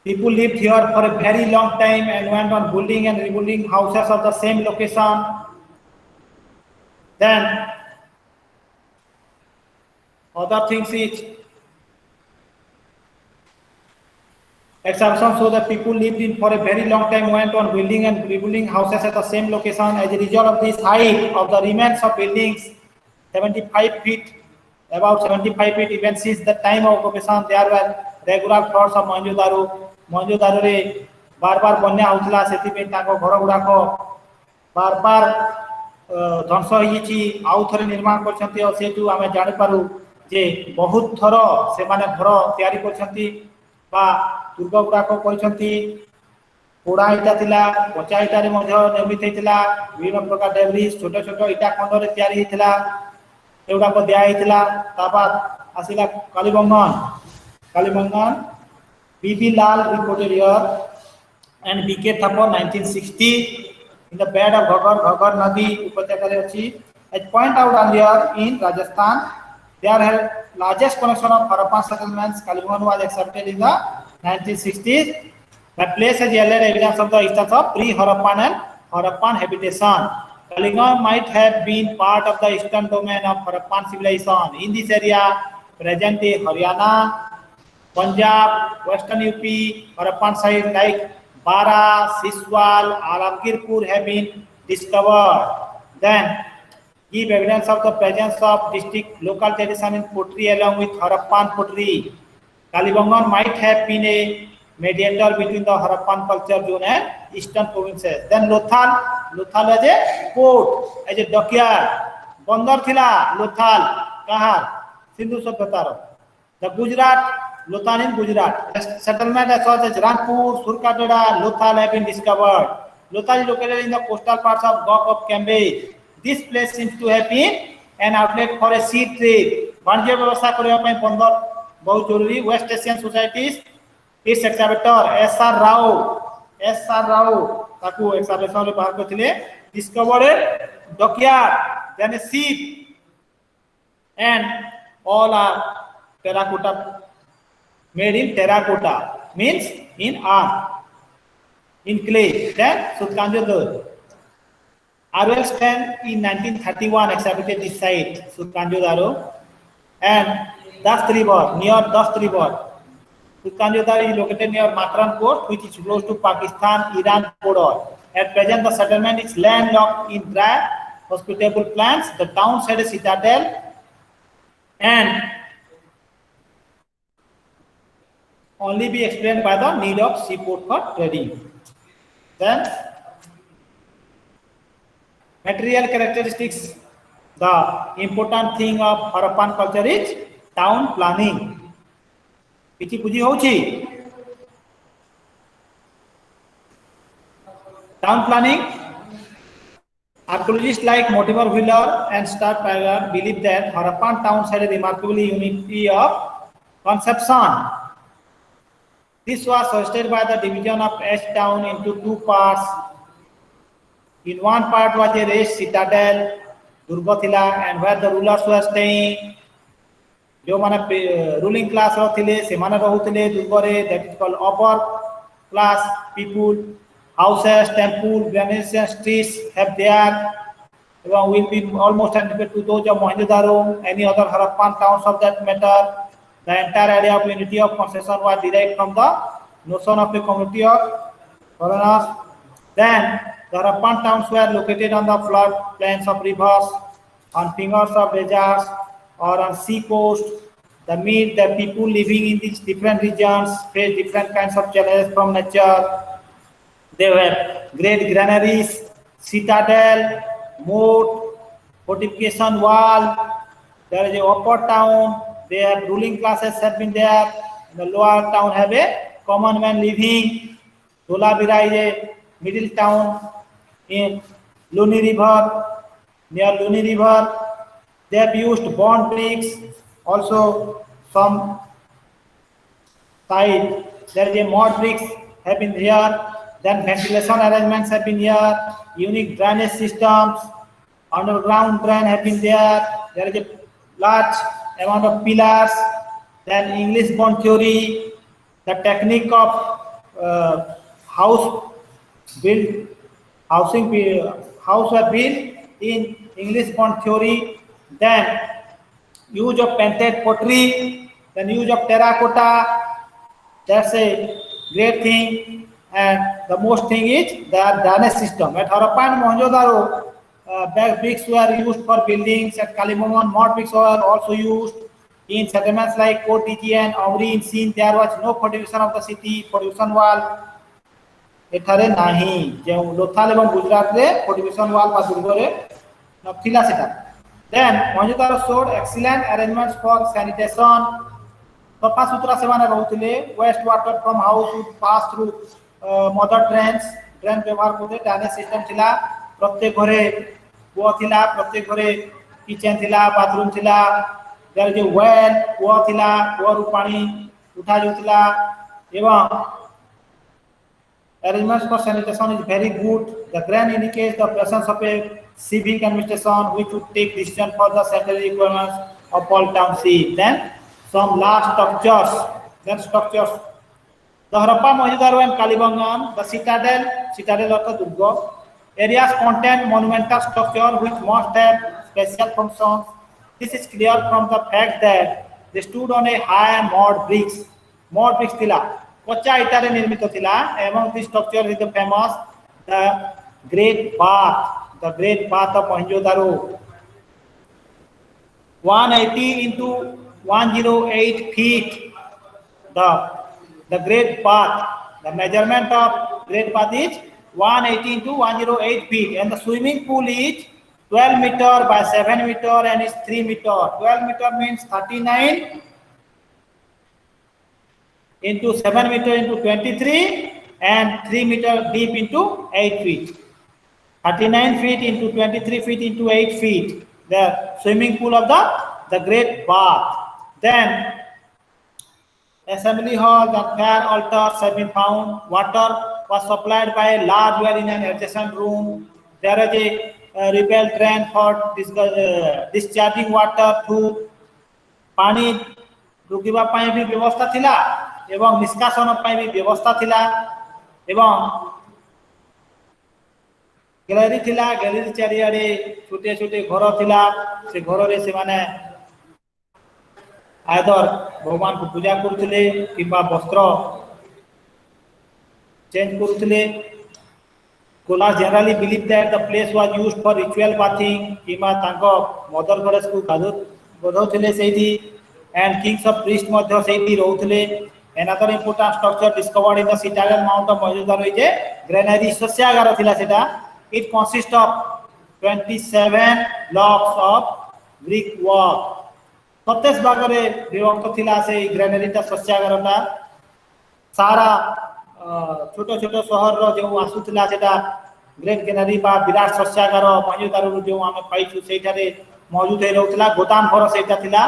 people lived here for a very long time and went on building and rebuilding houses of the same location. Then other things is excavation show that people lived in for a very long time, went on building and rebuilding houses at the same location. As a result of this height of the remains of buildings, 75 feet, about 75 feet, even since the time of occupation, there were regular floods of Mohenjo-daro. Mohenjo-daro re bar banya houtila, sethi pe tanko ghor gudak bar ধ্বংস হয়েছি আউ থরে নির্মাণ করছেন সেটু আমি জানিপারু যে বহুত থর সে ঘর তৈরি করছেন বা দুর্গ গুড়াক করছেন पोड़ा इटा थिला पचा इटा रे मध्य निर्मित हेतिला विभिन्न प्रकार डेब्रिज छोट छोट इटा खंड रे तयारी हेतिला एउडा को दिया हेतिला ताबाद आसिला कालीबंगन बीबी लाल reported here and BK Thapar 1960 in the bed of Ghaggar Nadi उपत्यका रे अछि. As point out earlier in Rajasthan there are largest collection of Harappan settlements. Kalibangan was accepted in the 1960s. That place has yielded evidence of the existence of pre-Harappan and Harappan habitation. Kalibangan might have been part of the eastern domain of Harappan civilization. In this area, present-day Haryana, Punjab, Western UP, Harappan sites like Bara, Siswal, Alamgirpur have been discovered. Then, give evidence of the presence of distinct local tradition in pottery along with Harappan pottery. Kalibangan might have been a mediator between the Harappan culture zone and eastern provinces. Then Lothal as a port, as a dockyard. Bandar thila Lothal, kahar, Sindhu Sabhyatar. The Gujarat, Lothal in Gujarat. Settlement as such as Rangpur, Surkatera, Lothal have been discovered. Lothal is located in the coastal parts of Gulf of Cambridge. This place seems to have been an outlet for a sea trade. Banjir व्यवस्था करने में बंदर बहुत जरूरी. West Asian societies, its excavator S.R. Rao ताकू excavation रे बाहर करथिले. Discovered a dockyard, then a ship, and all are terracotta, made in terracotta, means in earth, in clay. Then Surkanjo Arwell Stan in 1931 exhibited this site, Surkanjo Daro, and Dast River, near Dast River. Surkanjo Daro is located near Matran Port, which is close to Pakistan-Iran border. At present, the settlement is landlocked in dry, hospitable plants. The town had a citadel and only be explained by the need of seaport for trading. Then, material characteristics. The important thing of Harappan culture is town planning. Kichi puji hochi. Town planning. Archaeologists like Mortimer Wheeler and Stuart Pagan believe that Harappan towns had a remarkable unity of conception. This was suggested by the division of Ash town into two parts. In one part was a raised citadel, Durgathila, and where the rulers were staying. जो माने ruling class रहथिले सेमाने रहुथिले दुर्गरे, that is called upper class people. Houses, temple, Venetian streets have there. Will be almost identical to those of Mohenjo-daro, any other Harappan towns of that matter. The entire idea of unity of concession was derived from the notion of a community of foreigners. Then the Harappan towns were located on the flood plains of rivers, on fingers of deserts, or on sea coast. The people living in these different regions face different kinds of challenges from nature. They have great granaries, citadel, moat, fortification wall. There is a upper town. They have ruling classes have been there. In the lower town have a common man living. Dholabira is a middle town in Luni River. Near Luni River, they have used bond bricks. Also, some side there is a mud bricks have been here. Then ventilation arrangements have been here. Unique drainage systems, underground drain have been there. There is a large amount of pillars. Then English bond theory, the technique of house were built in English bond theory. Then use of painted pottery, then use of terracotta. That's a great thing. And the most thing is the drainage system. At Harappan and Mohenjo-daro, bricks were used for buildings. At Kalibangan, mud bricks were also used. In settlements like Kotiji and Amri in Sindh, there was no fortification of the city, fortification wall. एठारे नाही जे लोथाल एवं गुजरात रे fortification wall बा दुर्गरे नथिला सेटा. Then Mohenjo-daro showed excellent arrangements for sanitation. सफा सुतरा सेवाने रहुथिले. Waste water from house would pass through mother drain व्यवहार करते drainage system थिला प्रत्येक घरे कुआ थिला प्रत्येक घरे किचन थिला बाथरूम थिला देयर जे वेल कुआ थिला कुआ रु पानी उठा जोतिला एवं arrangements for sanitation is very good. The grant indicates the presence of a civic administration which would take decision for the sanitary requirements of all township. Then some last structures. The Harappa, Mohenjo-daro and Kalibangan, the citadel of the Durga, areas contain monumental structure which must have special functions. This is clear from the fact that they stood on a high mud bricks. Mud bricks thila. कच्चा इटारे निर्मित थिला एवं this structure is famous the great bath of Mohenjodaro 180 into 108 feet the great bath. The measurement of great bath is 180 into 108 feet and the swimming pool is 12 meter by 7 meter and is 3 meter. 12 meter means 39 into 7 meter into 23 and 3 meter deep into 8 feet. 39 feet into 23 feet into 8 feet. The swimming pool of the great bath. Then assembly hall, the fair altars have been found. Water was supplied by a large well in an adjacent room. There is a repair drain for discharging water through पानी रुकिबा पाए भी व्यवस्था थिला एवं निष्कासन पाए भी व्यवस्था थिला एवं गैलरी थिला गैलरी चारियाडे छोटे छोटे घर थिला से घर रे से माने आदर भगवान को पूजा करथले किबा वस्त्र चेंज करथले कोला generally believe that the place was used for ritual bathing किबा तांको मदर गॉडेस को गाधो बधोथले सेही and kings of priest madhya sehi rohutile. Another important structure discovered in the citadel mount of Mohenjo-daro is a granary sasyagara thila seta. It consists of 27 blocks of brick work. 27 Bhagare विभक्त थिला से granary ता sasyagara ता सारा छोटो छोटो शहर रो जो आसुथिला सेटा ग्रेट ग्रेनरी बा विराट sasyagara Mohenjo-daro जो आमे पाइछु सेठारे मौजूद हे रहउतला गोदाम घर सेटा थिला.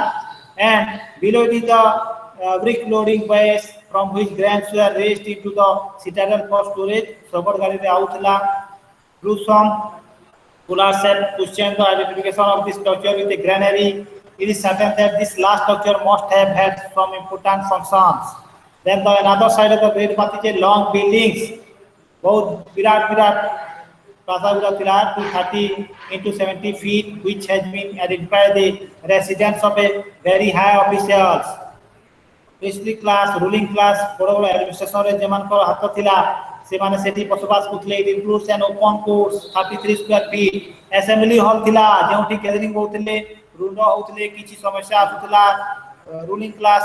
And below it is the brick loading bays from which grains were raised into the citadel for storage. Support gari re outla. Gruesome Polar set question the identification of this structure with the granary. It is certain that this last structure must have had some important functions. Then the another side of the great bath is a long buildings. Both virat Prasad Tila 230 into 70 feet, which has been identified the residence of a very high officials. Priestly class, ruling class, बड़ा administration रे जमान को हाथ थिला से माने सेठी बसवास कुतले. It includes an open court 33 square feet. Assembly hall थिला जेउठी gathering होतले रुंड होतले किछि समस्या होतला ruling class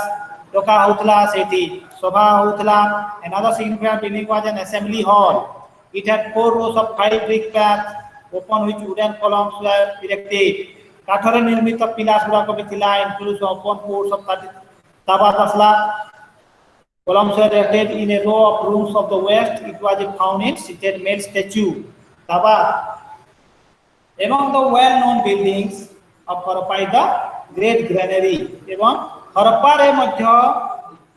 लोका होतला सेठी सभा होतला. Another significant building was an assembly hall. It had 4 rows of 5 brick paths upon which wooden columns were erected. काठरे निर्मित पिलास गुड़ा को Mithila includes open courts of Taba Tasla. Columns were erected in a row of rooms of the west. It was a found seated male statue. Taba. Among the well-known buildings of Harappa is the Great Granary. एवं हरप्पा रे मध्य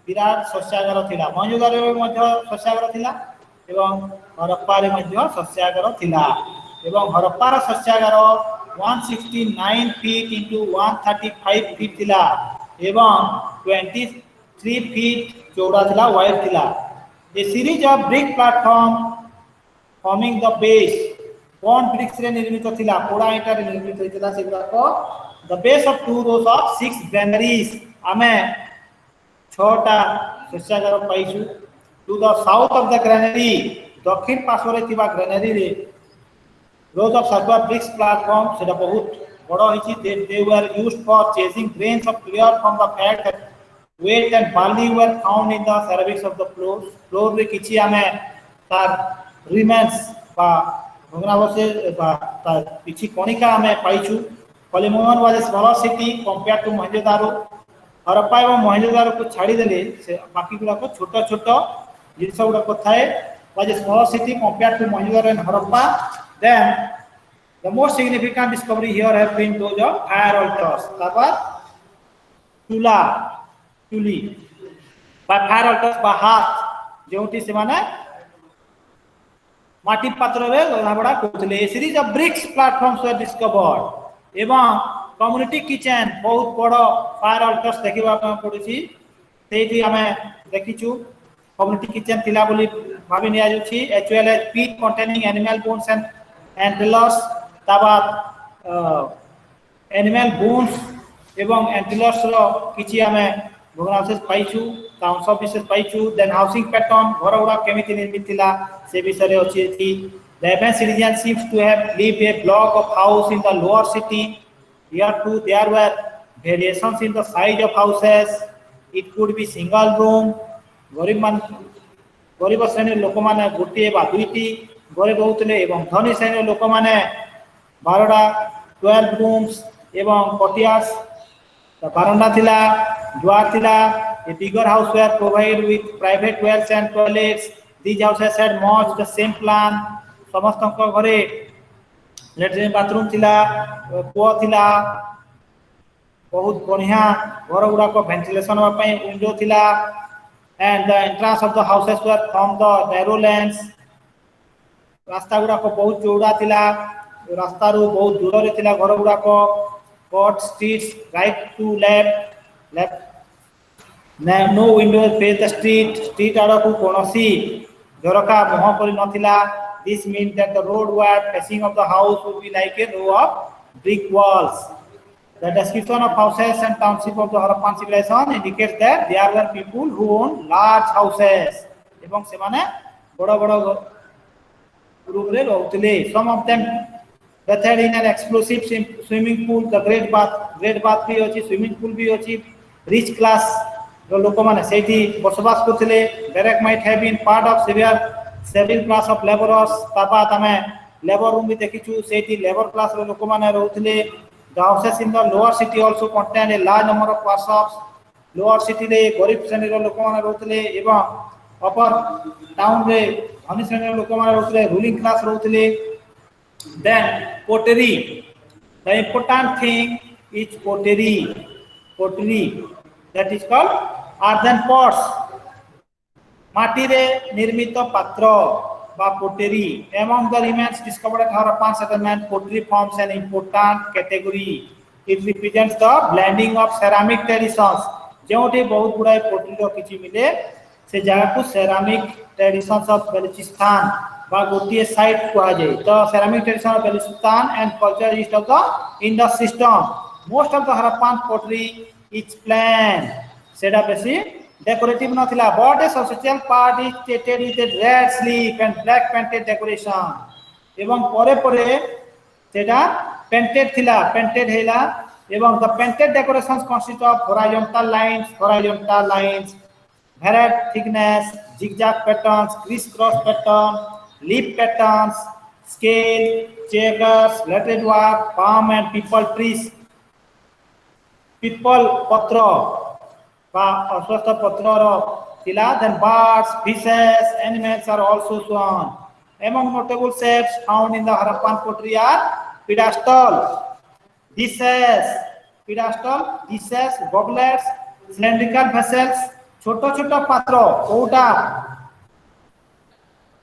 विराट शस्यागार थिला. मोहेंजो-दारो रे मध्य शस्यागार थिला एवं हरप्पा रे मध्य शस्यागार थिला एवं हरप्पा रे शस्यागार 169 feet into 135 feet थिला एवं 23 feet चौड़ा थिला वाइड थिला. A series of brick platform forming the base कौन ब्रिक्स रे निर्मित थिला पोड़ा ईटा रे निर्मित थिला सेगुडा को the base of 2 rows of 6 granaries आमे 6टा शस्यागार पाइछु. To the south of the granary, दक्षिण पार्श्व रे थिबा granary रे rows of circular bricks platform सेटा बहुत बड़ हिची. They were used for chasing grains of clear from the fact that wheat and barley were found in the cervix of the floor रे किछि आमे तार remains बा भग्नावशेष बा तार किछि कणिका आमे पाइछु. Kalibangan was a smaller city compared to Mohenjo-daro. Harappa एवं मोहेंजो-दारो को छाड़ी देले से बाकी गुडा को छोटा छोटा जिनस गुडा को थाए was a smaller city compared to Mohenjo-daro and Harappa. Then the most significant discovery here have been those of fire altars. Tapat Tuli by fire altars by hath ଯେଉଁଠି ସେମାନେ ମାଟି ପାତ୍ରରେ ରନ୍ଧାବଢ଼ା କରୁଥିଲେ। A series of bricks platforms were discovered ଏବଂ community kitchen ବହୁତ ବଡ଼ fire altars ଦେଖିବା ପାଇଁ ପଡୁଛି। ସେଇଠି ଆମେ ଦେଖିଛୁ community kitchen ଥିଲା ବୋଲି ଭାବି ନିଆଯାଉଛି। as well as pit containing animal bones and antlers ତାବାଦ animal bones ଏବଂ antlers ର କିଛି ଆମେ ଭଗ୍ନାବଶେଷ ପାଇଛୁ, ତା ଅଂଶ ବିଶେଷ ପାଇଛୁ। ଦେନ୍ ହାଉସିଂ ପ୍ୟାଟର୍ନ ଘର ଗୁଡା କେମିତି ନିର୍ମିତ ଥିଲା ସେ ବିଷୟରେ ଅଛି ଏଠି। The Athenian citizens seems to have lived a block of house in the lower city. Here too there were variations in the size of houses. It could be single room. ଗରିବ ଶ୍ରେଣୀର ଲୋକମାନେ ଗୋଟିଏ ବା ଦୁଇଟି ଘରେ ରହୁଥିଲେ ଏବଂ ଧନୀ ଶ୍ରେଣୀର ଲୋକମାନେ 12ଟା 12 rooms ଏବଂ courtyards ବାରଣ୍ଡା ଥିଲା, ଦ୍ୱାର ଥିଲା। A bigger house were provided with private wells and toilets. These houses had much the same plan. ସମସ୍ତଙ୍କ ଘରେ latrine bathroom ଥିଲା, କୂଅ ଥିଲା, ବହୁତ ବଢିଆ ଘର ଗୁଡାକ ventilation ହେବା ପାଇଁ window ଥିଲା। And the entrance of the houses were from the narrow lanes. ରାସ୍ତା ଗୁଡାକ ବହୁତ ଚଉଡା ଥିଲା, ରାସ୍ତାରୁ ବହୁତ ଦୂରରେ ଥିଲା ଘର ଗୁଡାକ। Broad streets right to left no windows face the street ଆଡକୁ କୌଣସି ଝରକା ମୁହଁ କରି ନଥିଲା। This means that the road wide facing of the house would be like a row of brick walls. The description of houses and township of the Harappan civilization indicates that there were people who owned large houses ଏବଂ ସେମାନେ ବଡ଼ ବଡ଼ ରୁମରେ ରହୁଥିଲେ। Some of them bathed in an explosive swimming pool. The great bath भी ଅଛି, swimming pool भी ଅଛି। Rich class ର ଲୋକମାନେ ସେଇଠି ବସବାସ କରୁଥିଲେ। Barrack might have been part of several class of laborers. ତାବାଦ ଆମେ labor room ବି ଦେଖିଛୁ, ସେଇଠି labor class ର ଲୋକମାନେ ରହୁଥିଲେ। The houses in the lower city also contained a large number of workshops. Lower city ରେ ଗରିବ ଶ୍ରେଣୀର ଲୋକମାନେ ରହୁଥିଲେ ଏବଂ upper town ରେ ଧନୀ ଶ୍ରେଣୀର ଲୋକମାନେ ରହୁଥିଲେ, ruling class ରହୁଥିଲେ। Then pottery, the important thing is pottery that is called earthen pots. ମାଟିରେ ନିର୍ମିତ ପାତ୍ର ବା pottery. Among the remains discovered at Harappan settlement, pottery forms an important category. It represents the blending of ceramic traditions. ଯେଉଁଠି ବହୁତ ଗୁଡ଼ାଏ pottery ର କିଛି ମିଳେ ସେ ଜାଗାକୁ ceramic traditions of Balochistan বা ଗୋଟିଏ ସାଇଟ୍ କୁହାଯାଏ। ତ ceramic tradition of Balochistan and culture east of the Indus system. Most of the Harappan pottery is plain. ସେଟା ବେଶୀ decorative ନଥିଲା, but a substantial part is stated with a red sleeve and black painted decoration. ଏବଂ ପରେ ପରେ ସେଟା painted ଥିଲା, painted ହେଲା ଏବଂ the painted decorations consist of horizontal lines, varied thickness, zigzag patterns, criss-cross pattern, leaf patterns, scale, checkers, lettered work, palm and people trees. People पत्र বা অশ্বত্থ পত্রর ଥିଲା। Then birds, fishes, animals are also shown. Among notable shapes found in the Harappan pottery are pedestal, dishes, goblets, cylindrical vessels, छोट छोट पात्र, कोउटा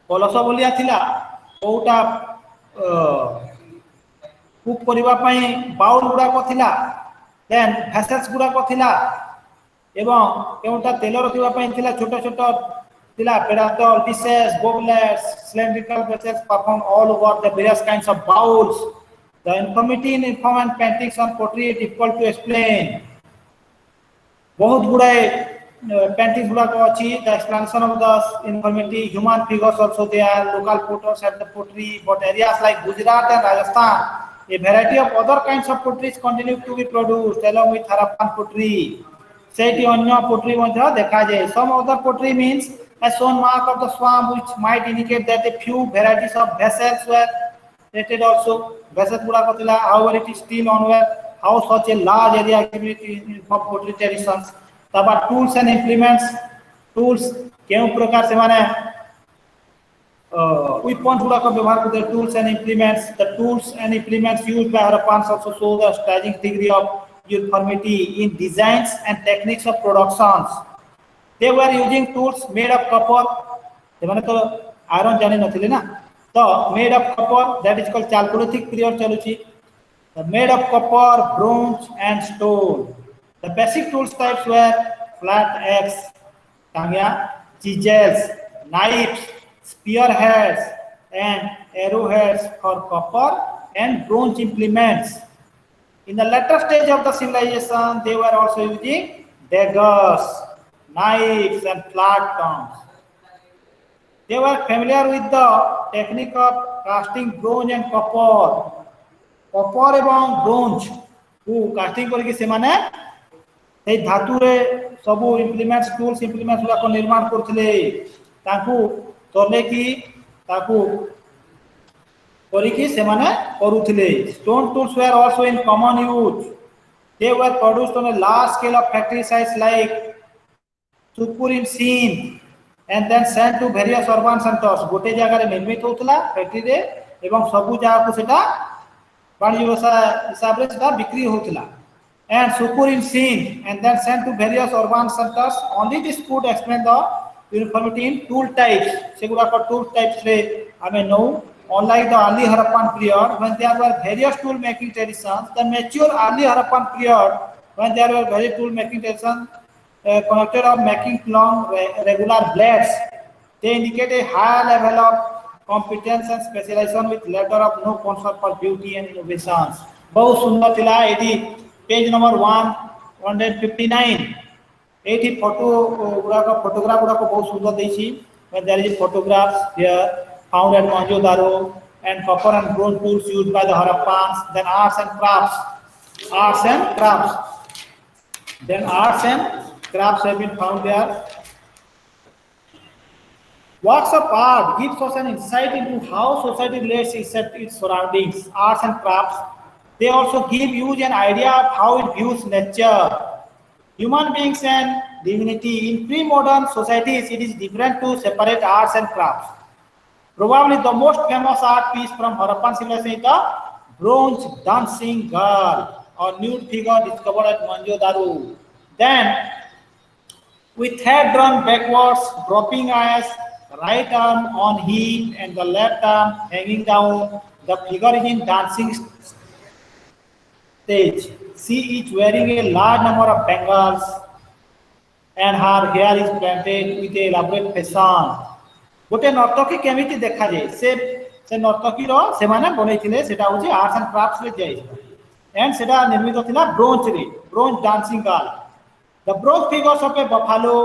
कलश बोलिया थिला, कोउटा cook करिवा पई बाउल गुडा को थिला। देन vessels गुडा को थिला एवं केउटा तेल रखिवा पई थिला, छोट छोट थिला। pedestal, dishes, goblets, cylindrical vessels perform all over the various kinds of bowls. The information in informant paintings on pottery is difficult to explain. बहुत गुडाए paintings गुडा को अछि। The explanation of the informative human figures also there. Local potters at the pottery, but areas like Gujarat and Rajasthan, a variety of other kinds of potteries continue to be produced along with Harappan pottery. ସେଇଠି ଅନ୍ୟ pottery ମଧ୍ୟ ଦେଖାଯାଏ। Some other pottery means a shown mark of the swamp which might indicate that a few varieties of vessels were created also. Vessels गुडा को थिला, however it is still unaware how such a large area community of pottery traditions. तबा tools and implements, tools केउ प्रकार से माने weapons गुड़ाक व्यवहार करते tools and implements. The tools and implements used by Harappans also show the striking degree of uniformity in designs and techniques of productions. They were using tools made of copper. ସେମାନେ ତ iron ଜାଣି ନଥିଲେ ନା, ତ made of copper, that is called Chalcolithic period ଚାଲୁଛି. Made of copper, bronze and stone. The basic tools types were flat axe, chisels, knives, spearheads and arrowheads for copper and bronze implements. In the later stage of the civilization, they were also using daggers, knives and flat tongs. They were familiar with the technique of casting bronze and copper. Copper এবং bronze को casting करके सेमाने ए धातु रे सब implements tools implements को निर्माण करथिले ताकू तले की ताकू करिकी सेमाने करूथिले. Stone tools were also in common use. They were produced on a large scale of factory sites like Sukkur in Sindh and then sent to various urban centers. गोटे जगह रे निर्मित होतला फैक्ट्री रे एवं सबु जगह को सेटा वाणिज्य व्यवसाय हिसाब रे सेटा बिक्री होतला. And Sukkur in Sindh and then sent to various urban centers. Only this could explain the uniformity in tool types. सेगुडा को tool types रे हमें know. Unlike the early Harappan period, when there were various tool making traditions, the mature early Harappan period, when there were various tool making traditions connected of making long regular blades, they indicate a higher level of competence and specialization with letter of no concern for beauty and innovations. बहुत सुंदर थिला. At page number 159 at photo गुडा को photograph गुडा को बहुत सुंदर देछि. When there is photographs here found at Mohenjo-daro and copper and bronze tools used by the Harappans. Then arts and crafts. Then arts and crafts have been found there. Works of art gives us an insight into how society relates its surroundings. Arts and crafts, they also give you an idea of how it views nature, human beings and divinity. In pre-modern societies, it is different to separate arts and crafts. Probably the most famous art piece from Harappan civilization is the bronze dancing girl or nude figure discovered at Mohenjo-daro. Then, with head drawn backwards, dropping eyes, right arm on hip and the left arm hanging down, the figure is in dancing stage. She is wearing a large number of bangles and her hair is planted with a elaborate fashion. गोटे नर्तकी केमिति देखा जाए से नर्तकी रो से माने बनैथिले सेटा होची आर्ट्स एंड क्राफ्ट्स रे जाय एंड सेटा निर्मित थिला bronze dancing girl. The bronze figures of A Buffalo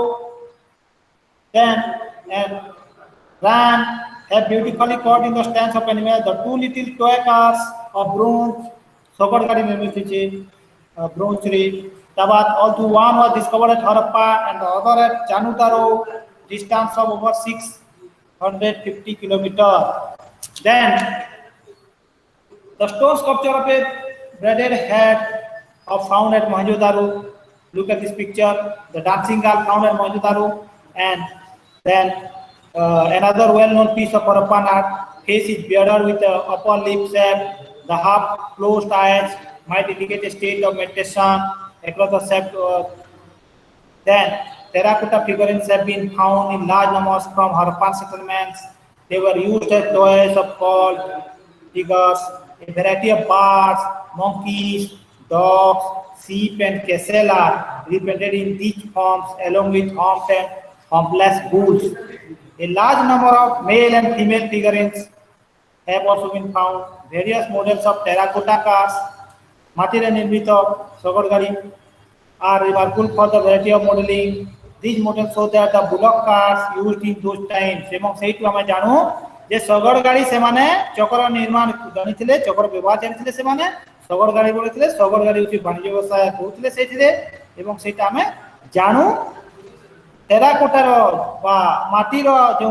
then and ran have beautifully caught in the stands of animals. The two little toy cars of bronze सगड़ गाड़ी निर्मित छे bronze रे. तबाद although one was discovered at Harappa and the other at Mohenjo-daro, distance of over 650 kilometers. Then the stone sculpture of a braided head of found at Mohenjo-daro. Look at this picture. The dancing girl found at Mohenjo-daro, and then another well-known piece of Harappan art. Face is bearded with the upper lip shape. The half-closed eyes might indicate a state of meditation across the shape. Then terracotta figurines have been found in large numbers from Harappan settlements. They were used as toys of called figures. A variety of birds, monkeys, dogs, sheep, and cattle are represented in these forms, along with horned and humpless bulls. A large number of male and female figurines have also been found. Various models of terracotta cars, material nirmito sagad gadi, are remarkable for the variety of modeling. These models show that the bullock cars used in those times. এবং সেইটু আমি জানো যে sagad gadi semane চক্র নির্মাণ জানিଥିଲେ, চক্র ব্যবহার জানিଥିଲେ, semane sagad gadi বলেଥିଲେ. sagad gadi হচ্ছে বাণিজ্য ব্যবসায় করଥିଲେ সেইটিরে, এবং সেটা আমি জানো টেরাকোটার বা মাটির যে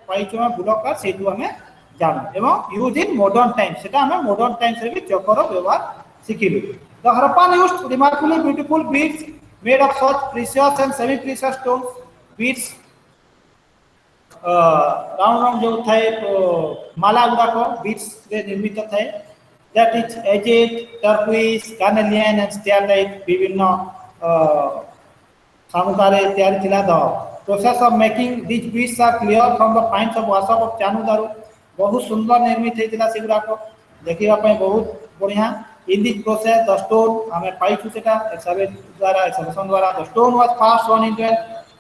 পাইছো বুলক কার সেইটু আমি জানো এবং ইউজ ইন মডার্ন টাইম, সেটা আমি মডার্ন টাইমস রে চক্র ব্যবহার শিখিলু. The Harappan used remarkably beautiful beads made of such precious and semi-precious stones. Beads round round जो थाए माला गुड़ाक बीड्स रे निर्मित थाए that is agate, turquoise, carnelian and stearite विभिन्न सामुदारे तैयारी थिला the process of making this beads are clear from the finds of workshop of Chanhudaro बहुत सुंदर निर्मित हेतिला सेगुड़ाक देखिबा पय बहुत बढ़िया in this process the stone हमें पाइछु सेटा एक्सकवेशन द्वारा the stone was first one into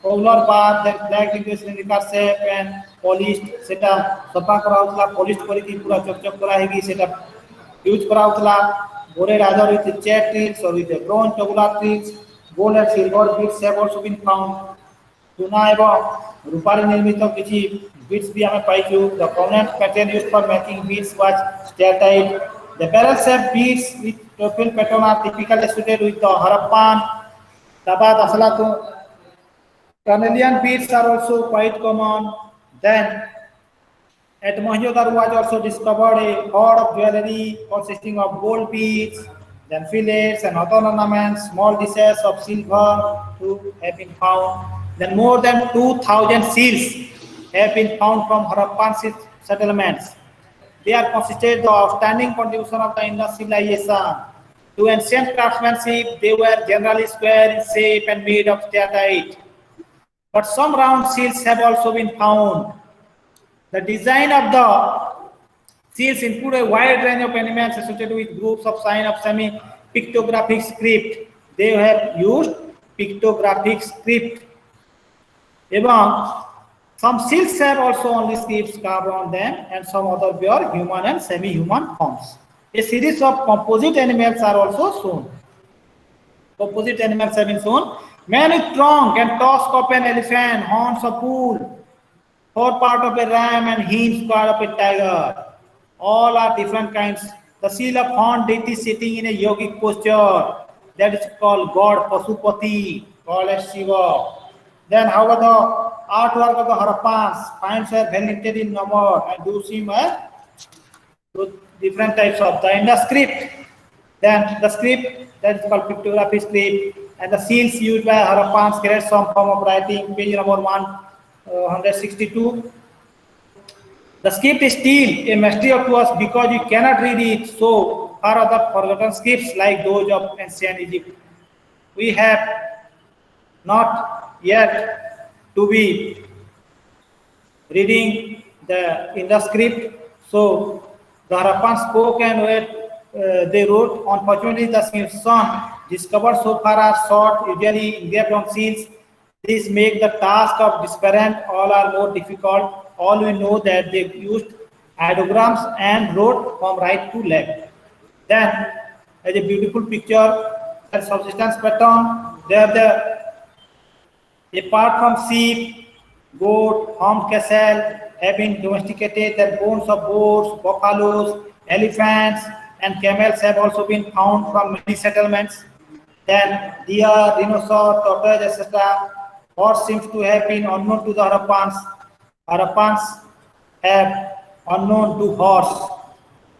oval or bar that black into cylinder shape and polished सेटा सफा करा होतला पॉलिश करी की पूरा चकचक करा हेगी सेटा यूज करा होतला बोरे राजर विथ चेक ट्रिक्स और with bronze tubular tricks gold and silver beads have also been found सोना एवं रूपारी निर्मित किछि बीड्स भी हमें पाइछु the common pattern used for making beads was steatite the barrel shaped beads with profile pattern are typically suited with the Harappan tabat asala to carnelian beads are also quite common then at Mohenjo-daro was also discovered a hoard of jewelry consisting of gold beads then fillets and other ornaments small dishes of silver to have been found then more than 2000 seals have been found from Harappan settlements. They are considered the outstanding contribution of the Indus civilization. To ancient craftsmanship, they were generally square in shape and made of steatite. But some round seals have also been found. The design of the seals include a wide range of elements associated with groups of signs of semi-pictographic script. They have used pictographic script. Some seals have also only scripts carved on them, and some other bear human and semi-human forms. A series of composite animals are also shown. Composite animals have been shown. Man with trunk and tusk of an elephant, horns of bull, fore part of a ram, and hinge part of a tiger. All are different kinds. The seal of horned deity sitting in a yogic posture, that is called God Pasupati, called as Shiva. Then, however, the artwork of the Harappans finds are well limited in number and do seem to different types of the Indus script. Then the script that is called pictography script and the seals used by Harappans create some form of writing. Page number 162. The script is still a mystery to us because you cannot read it. So are other forgotten scripts like those of ancient Egypt. We have not yet to be reading the Indus script. So the Harappans spoke and they wrote. Unfortunately, the Smithsonian discovered so far are short, usually engraved on seals. This makes the task of disparent all are more difficult. All we know that they used ideograms and wrote from right to left. Then, as a beautiful picture, a subsistence pattern. There apart from sheep, goat, horned cattle have been domesticated. The bones of boars, buffaloes, elephants, and camels have also been found from many settlements. Then deer, rhinoceros, tortoise, etc. Horse seems to have been unknown to the Harappans. Harappans have unknown to horse.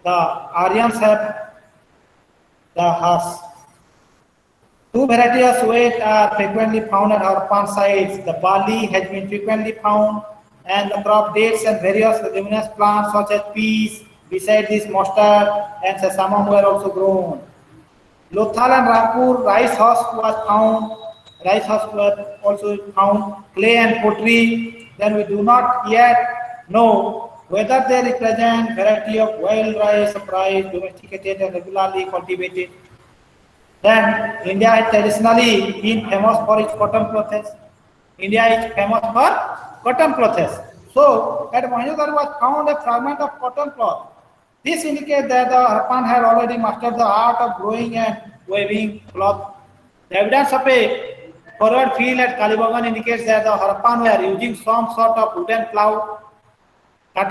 The Aryans have the horse. Two varieties of wheat are frequently found at Harappan sites. The barley has been frequently found, and the crop dates and various leguminous plants such as peas. Besides this, mustard and sesame were also grown. Lothal and Rampur rice husk was found. Rice husk were also found. Clay and pottery. Then we do not yet know whether they represent variety of wild rice, domesticated and regularly cultivated. Then India has traditionally been famous for its cotton clothes. India is famous for cotton clothes. So at Mohenjo-daro was found a fragment of cotton cloth. This indicates that the Harappan had already mastered the art of growing and weaving cloth. The evidence of a forward field at Kalibangan indicates that the Harappan were using some sort of wooden plow. The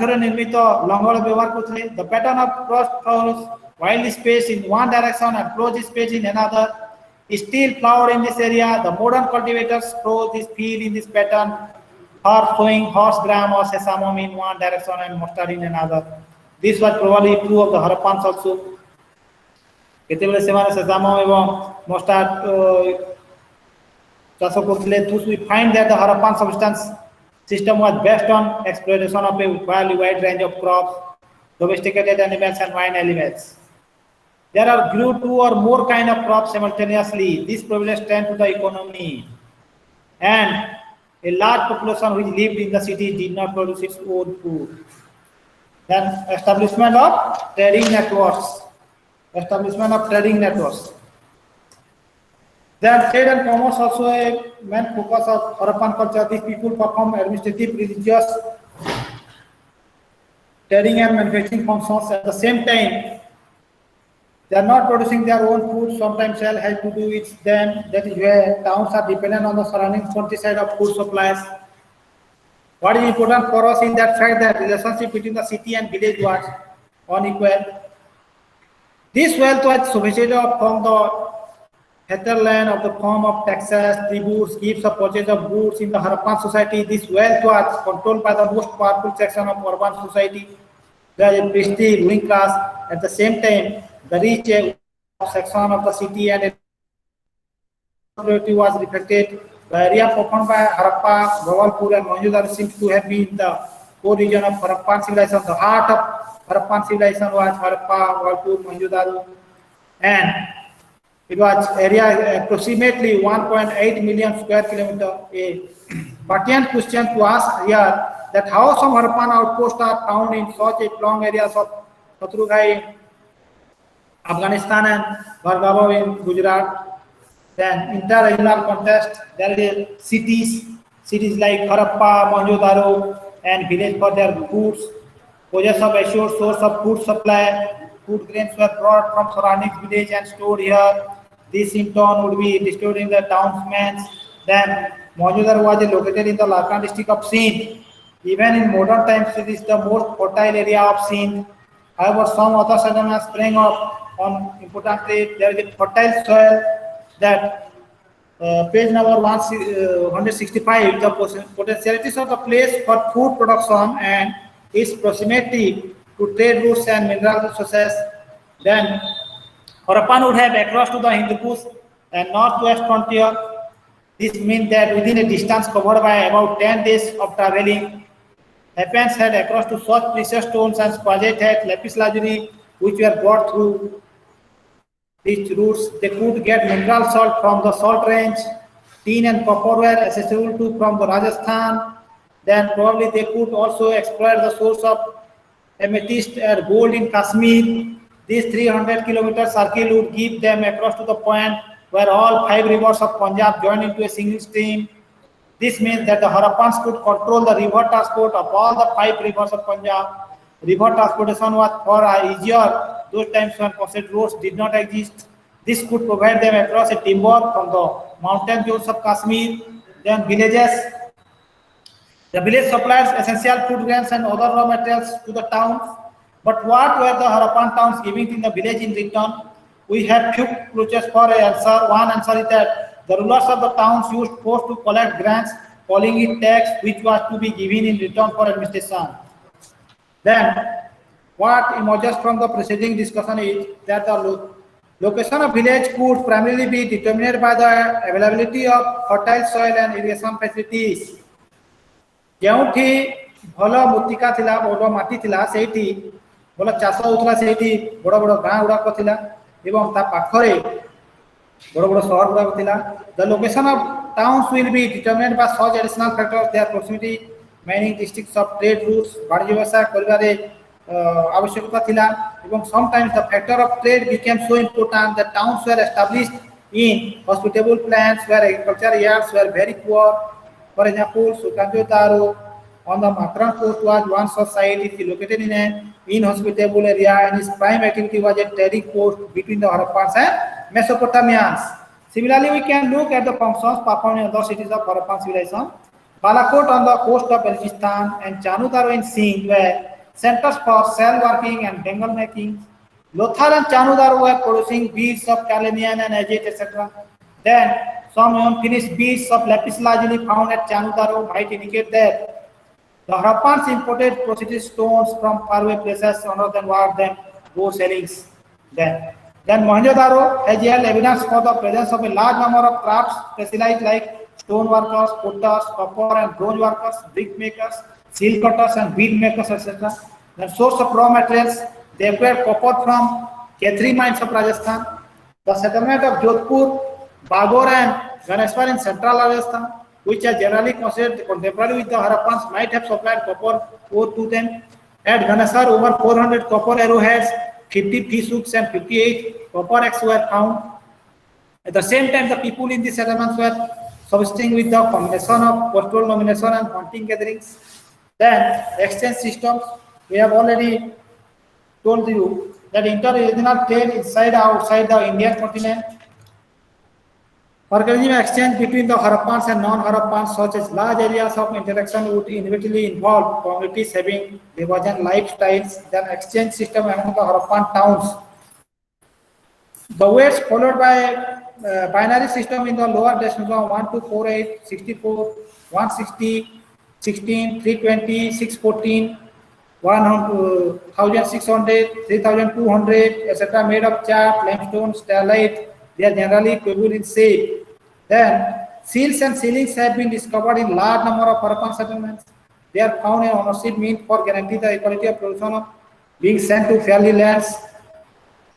pattern of cross furrows widely spaced in one direction and closed space in another is still plowed in this area. The modern cultivators plow this field in this pattern or sowing horse gram or sesame in one direction and mustard in another. This was probably true of the Harappans also. Keteବେଳେ ସେମାନେ sesame ଏବଂ mustard ଚାଷ କରୁଥିଲେ. Thus we find that the Harappan substance system was based on exploitation of a wide range of crops, domesticated animals, and wild animals. There are grew 2 or more kind of crops simultaneously. This privilege tend to the economy, and a large population which lived in the city did not produce its own food. Then establishment of trading networks. Establishment of trading networks. Then trade and commerce also a main focus of Harappan culture. These people perform administrative, religious, trading and manufacturing functions at the same time. They are not producing their own food. Sometimes sell has to do with them. That is where towns are dependent on the surrounding countryside of food supplies. What is important for us in that fact that relationship between the city and village was unequal. This wealth was sufficient from the hinterland of the form of taxes, tributes, gifts of purchase of goods in the Harappan society. This wealth was controlled by the most powerful section of urban society, the priestly ruling class. At the same time, the rich section of the city and was reflected. The area performed by Harappa, Bhavalpur, and Mohenjo-daro seems to have been the core region of Harappan civilization. The heart of Harappan civilization was Harappa, Bhavalpur, Mohenjo-daro, and it was area approximately 1.8 million square kilometer. A pertinent question to ask here that how some Harappan outposts are found in such a long areas of Shatrughat, Afghanistan, and Bhargava in Gujarat. Then inter-regional context, there is cities like Harappa, Mohenjo-daro, and village for their goods, possess of assured source of food supply. Food grains were brought from surrounding village and stored here. This in turn would be distributed in the townsmen. Then Mohenjo-daro was located in the Larkhan district of Sindh. Even in modern times, it is the most fertile area of Sindh. However, some other settlements sprang up on importantly. There is a fertile soil that page number 165, the potentialities of the place for food production and its proximity to trade routes and mineral resources. Then Harappan would have across to the Hindu Kush and northwest frontier. This means that within a distance covered by about 10 days of traveling, Happans had across to such precious stones and squazzate had lapis lazuli, which were brought through these routes. They could get mineral salt from the salt range. Tin and copper were accessible to from the Rajasthan. Then probably they could also exploit the source of amethyst or gold in Kashmir. This 300 kilometer circle would give them across to the point where all 5 rivers of Punjab join into a single stream. This means that the Harappans could control the river transport of all the 5 rivers of Punjab. River transportation was far easier those times when concrete roads did not exist. This could provide them across a timber from the mountain zones of Kashmir. Then villages. The village supplies essential food grains and other raw materials to the towns. But what were the Harappan towns giving in the village in return? We have few clues for an answer. One answer is that the rulers of the towns used force to collect grants, calling it tax, which was to be given in return for administration. Then, what emerges from the preceding discussion is that the location of village could primarily be determined by the availability of fertile soil and irrigation facilities. ଯେଉଁଠି ଭଲ ମୃତ୍ତିକା ଥିଲା, ଭଲ ମାଟି ଥିଲା, ସେଇଠି ଭଲ ଚାଷ ହେଉଥିଲା, ସେଇଠି ବଡ଼ ବଡ଼ ଗାଁ ଗୁଡ଼ାକ ଥିଲା ଏବଂ ତା ପାଖରେ ବଡ଼ ବଡ଼ ସହର ଗୁଡ଼ାକ ଥିଲା. The location of towns will be determined by such additional factors, their proximity, mining districts of trade routes, ବାଣିଜ୍ୟ ବ୍ୟବସାୟ କରିବାରେ ଆବଶ୍ୟକତା ଥିଲା ଏବଂ sometimes the factor of trade became so important that towns were established in hospitable plants where agriculture yards were very poor. For example, Mohenjo-daro on the Makran coast was one such site. It is located in an inhospitable area and its prime activity was a trading post between the Harappans and Mesopotamians. Similarly, we can look at the functions performed in other cities of Harappan civilization. Balakot on the coast of Balochistan and Chanu-daro in Sindh were centers for shell working and bengal making. Lothal and Chanu-daro were producing beads of Carnelian and agate, etc. Then some unfinished beads of lapis lazuli found at Chanu-daro might indicate that the Harappans imported precious stones from faraway places rather than were them gold sellings. Then Mohenjo-daro has evidence for the presence of a large number of crafts specialized like stone workers, potters, copper and bronze workers, brick makers, seal cutters and bead makers, etc. The source of raw materials, they acquired copper from Khetri mines of Rajasthan. The settlement of Jodhpur, Bagor and Ganeshwar in central Rajasthan, which are generally considered contemporary with the Harappans, might have supplied copper ore to them. At Ganeshwar, over 400 copper arrowheads, 50 fish hooks and 58 copper axes were found. At the same time, the people in these settlements were subsisting with the combination of pastoral nomination and hunting gatherings. Then, exchange systems, we have already told you that interregional trade inside and outside the Indian continent. Organism exchange between the Harappans and non-Harappans, such as large areas of interaction, would inevitably involve communities having divergent lifestyles. Then, exchange system among the Harappan towns. The weights followed by binary system in the lower decimal 1 to 48, 64, 160, 16, 320, 614, 1600, 3200, etc. made of chalk, limestone, sterlite. They are generally equivalent in shape. Then seals and ceilings have been discovered in large number of Harappan settlements. They are found in ownership meant for guarantee the equality of production of being sent to fairly lands.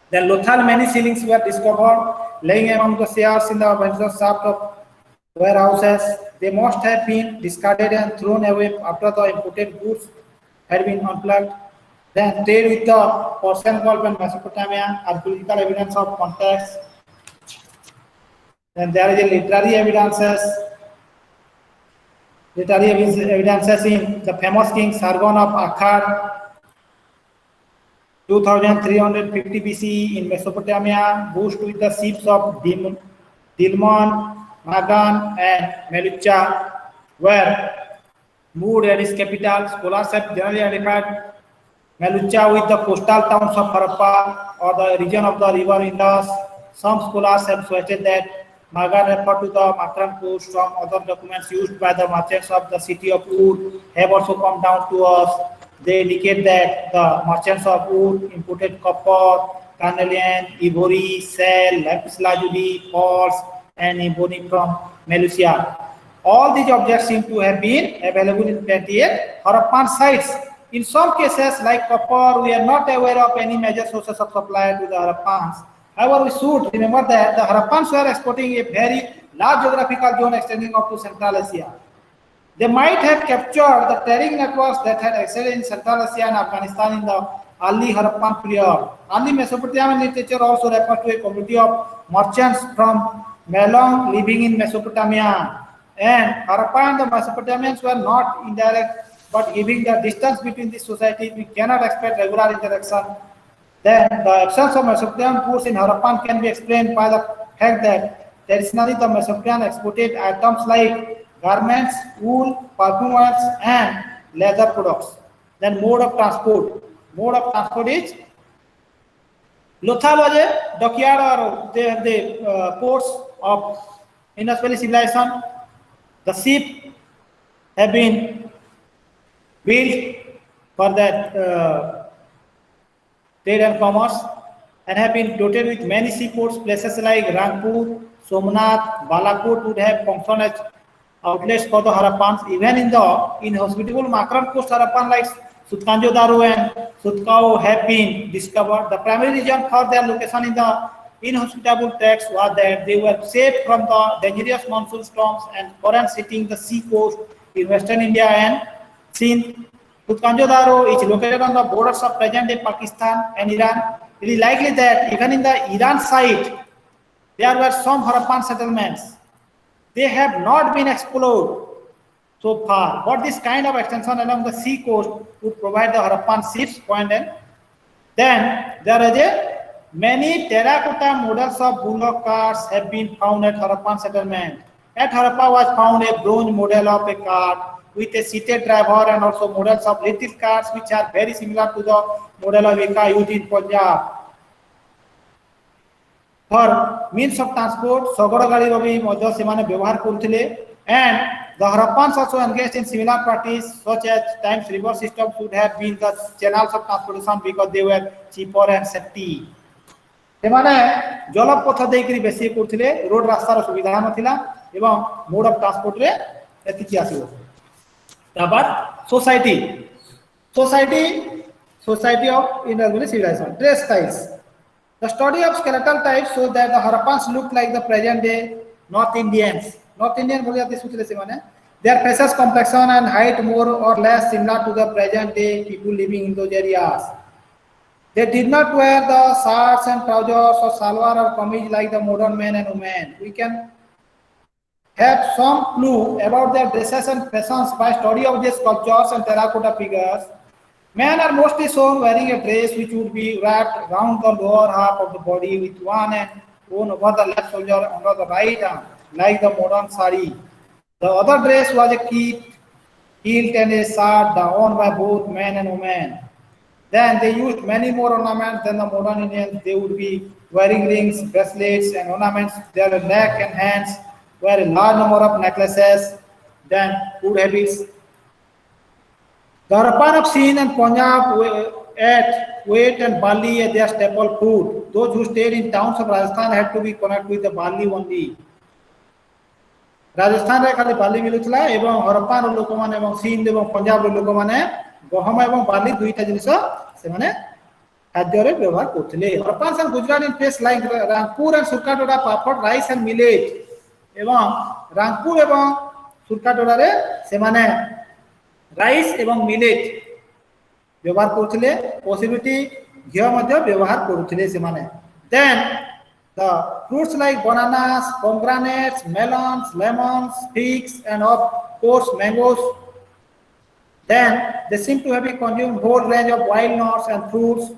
Then Lothal many ceilings were discovered laying among the shares in the venture shaft of warehouses. They must have been discarded and thrown away after the imported goods had been unplugged. Then trade with the Persian Gulf and Mesopotamia, archaeological evidence of contacts. Then there is a literary evidences in the famous king Sargon of Akkad, 2350 BCE in Mesopotamia, boast with the ships of Dilmun, Magan and Melucha were moved at its capital. Scholars have generally identified Melucha with the coastal towns of Harappa or the region of the river Indus. Some scholars have suggested that Magan referred to the Makran coast. From other documents used by the merchants of the city of Ur have also come down to us. They indicate that the merchants of Ur imported copper, carnelian, ivory, shell, lapis lazuli, pearls, and ebony from Melusia. All these objects seem to have been available in plenty at Harappan sites. In some cases, like copper, we are not aware of any major sources of supply to the Harappans. However, we should remember that the Harappans were exporting a very large geographical zone extending up to Central Asia. They might have captured the trading networks that had existed in Central Asia and Afghanistan in the early Harappan period. Early Mesopotamian literature also refers to a community of merchants from Melong living in Mesopotamia. And Harappa and the Mesopotamians were not indirect, but given the distance between these societies, we cannot expect regular interaction. Then the absence of Mesopotamian goods in Harappan can be explained by the fact that traditionally the Mesopotamians exported items like garments, wool, perfume oils, and leather products. Then mode of transport. Mode of transport is Lothal was a dockyard or the ports of Indus Valley civilization. The ship have been built for that trade and commerce and have been dotted with many seaports. Places like Rangpur, Somnath, Balakot would have functioned as outlets for the Harappans. Even in the inhospitable Makran coast, Harappan like Sutkanjo Daru and Sutkao have been discovered. The primary reason for their location in the inhospitable tracts was that they were safe from the dangerous monsoon storms and currents hitting the sea coast in western India and Sindh. Sutkanjo Daru is located on the borders of present-day Pakistan and Iran. It is likely that even in the Iran side, there were some Harappan settlements. They have not been explored so far, but this kind of extension along the sea coast would provide the Harappan ships point. And then there is many terracotta models of bullock carts have been found at Harappan settlement. At Harappa was found a bronze model of a cart with a seated driver and also models of little carts which are very similar to the model of Eka used in Punjab. For means of transport, Sagara Gadi Rabi Mojo Simane ବ୍ୟବହାର କରୁଥିଲେ, and the Harappans also engaged in similar practice such as times river systems would have been the channels of transportation because they were cheaper and safety. ସେମାନେ ଜଳପଥ ଦେଇକରି ବେଶୀ କରୁଥିଲେ, road ରାସ୍ତାର ସୁବିଧା ନଥିଲା এবং মোড অফ ট্রান্সপোর্ট রে এতিকি আসিব তারপর society society of Indus civilization. Dress styles. The study of skeletal types shows that the Harappans look like the present day North Indians. North Indian बोले जाते सूचले से माने their faces, complexion and height more or less similar to the present day people living in those areas. They did not wear the shirts and trousers or salwar or kameez like the modern men and women. We can have some clue about their dresses and fashions by study of their sculptures and terracotta figures. Men are mostly shown wearing a dress which would be wrapped around the lower half of the body with one end worn over the left shoulder under the right arm, like the modern sari. The other dress was a kilt and a shirt worn by both men and women. Then they used many more ornaments than the modern Indians. They would be wearing rings, bracelets, and ornaments. Their neck and hands were a large number of necklaces, then food habits. The Harappan of Sindh and Punjab ate wheat and barley as their staple food. Those who stayed in towns of Rajasthan had to be connected with the barley only. Rajasthan रे खाली barley मिलुतला एवं हरप्पान लोक माने एवं सिंध एवं पंजाब लोक माने गहम एवं barley दुईटा जिनिस से माने खाद्य रे व्यवहार करथिले. Harappans and Gujarat in place like Rangpur and Surkatota papad, rice and millet एवं Rangpur एवं Surkatota रे से माने राइस एवं मिलेट व्यवहार करथिले. पॉसिबिलिटी घियो मध्ये व्यवहार करथिले से माने. Then the fruits like bananas, pomegranates, melons, lemons, figs and of course mangoes. Then they seem to have consumed whole range of wild nuts and fruits.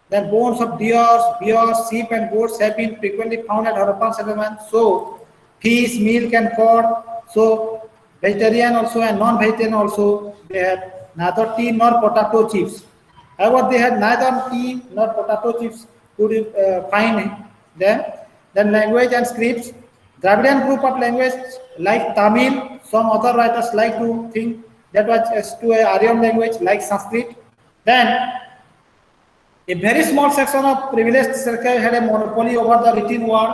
Then bones of deers, bears, sheep and goats have been frequently found at Harappan settlements. So fish, milk and curd. So vegetarian also and non-vegetarian also. They had neither tea nor potato chips. However, they had neither tea nor potato chips. Could find them. Then language and scripts. Dravidian group of language like Tamil. Some other writers like to think that was to a Aryan language like Sanskrit. Then a very small section of privileged circle had a monopoly over the written word.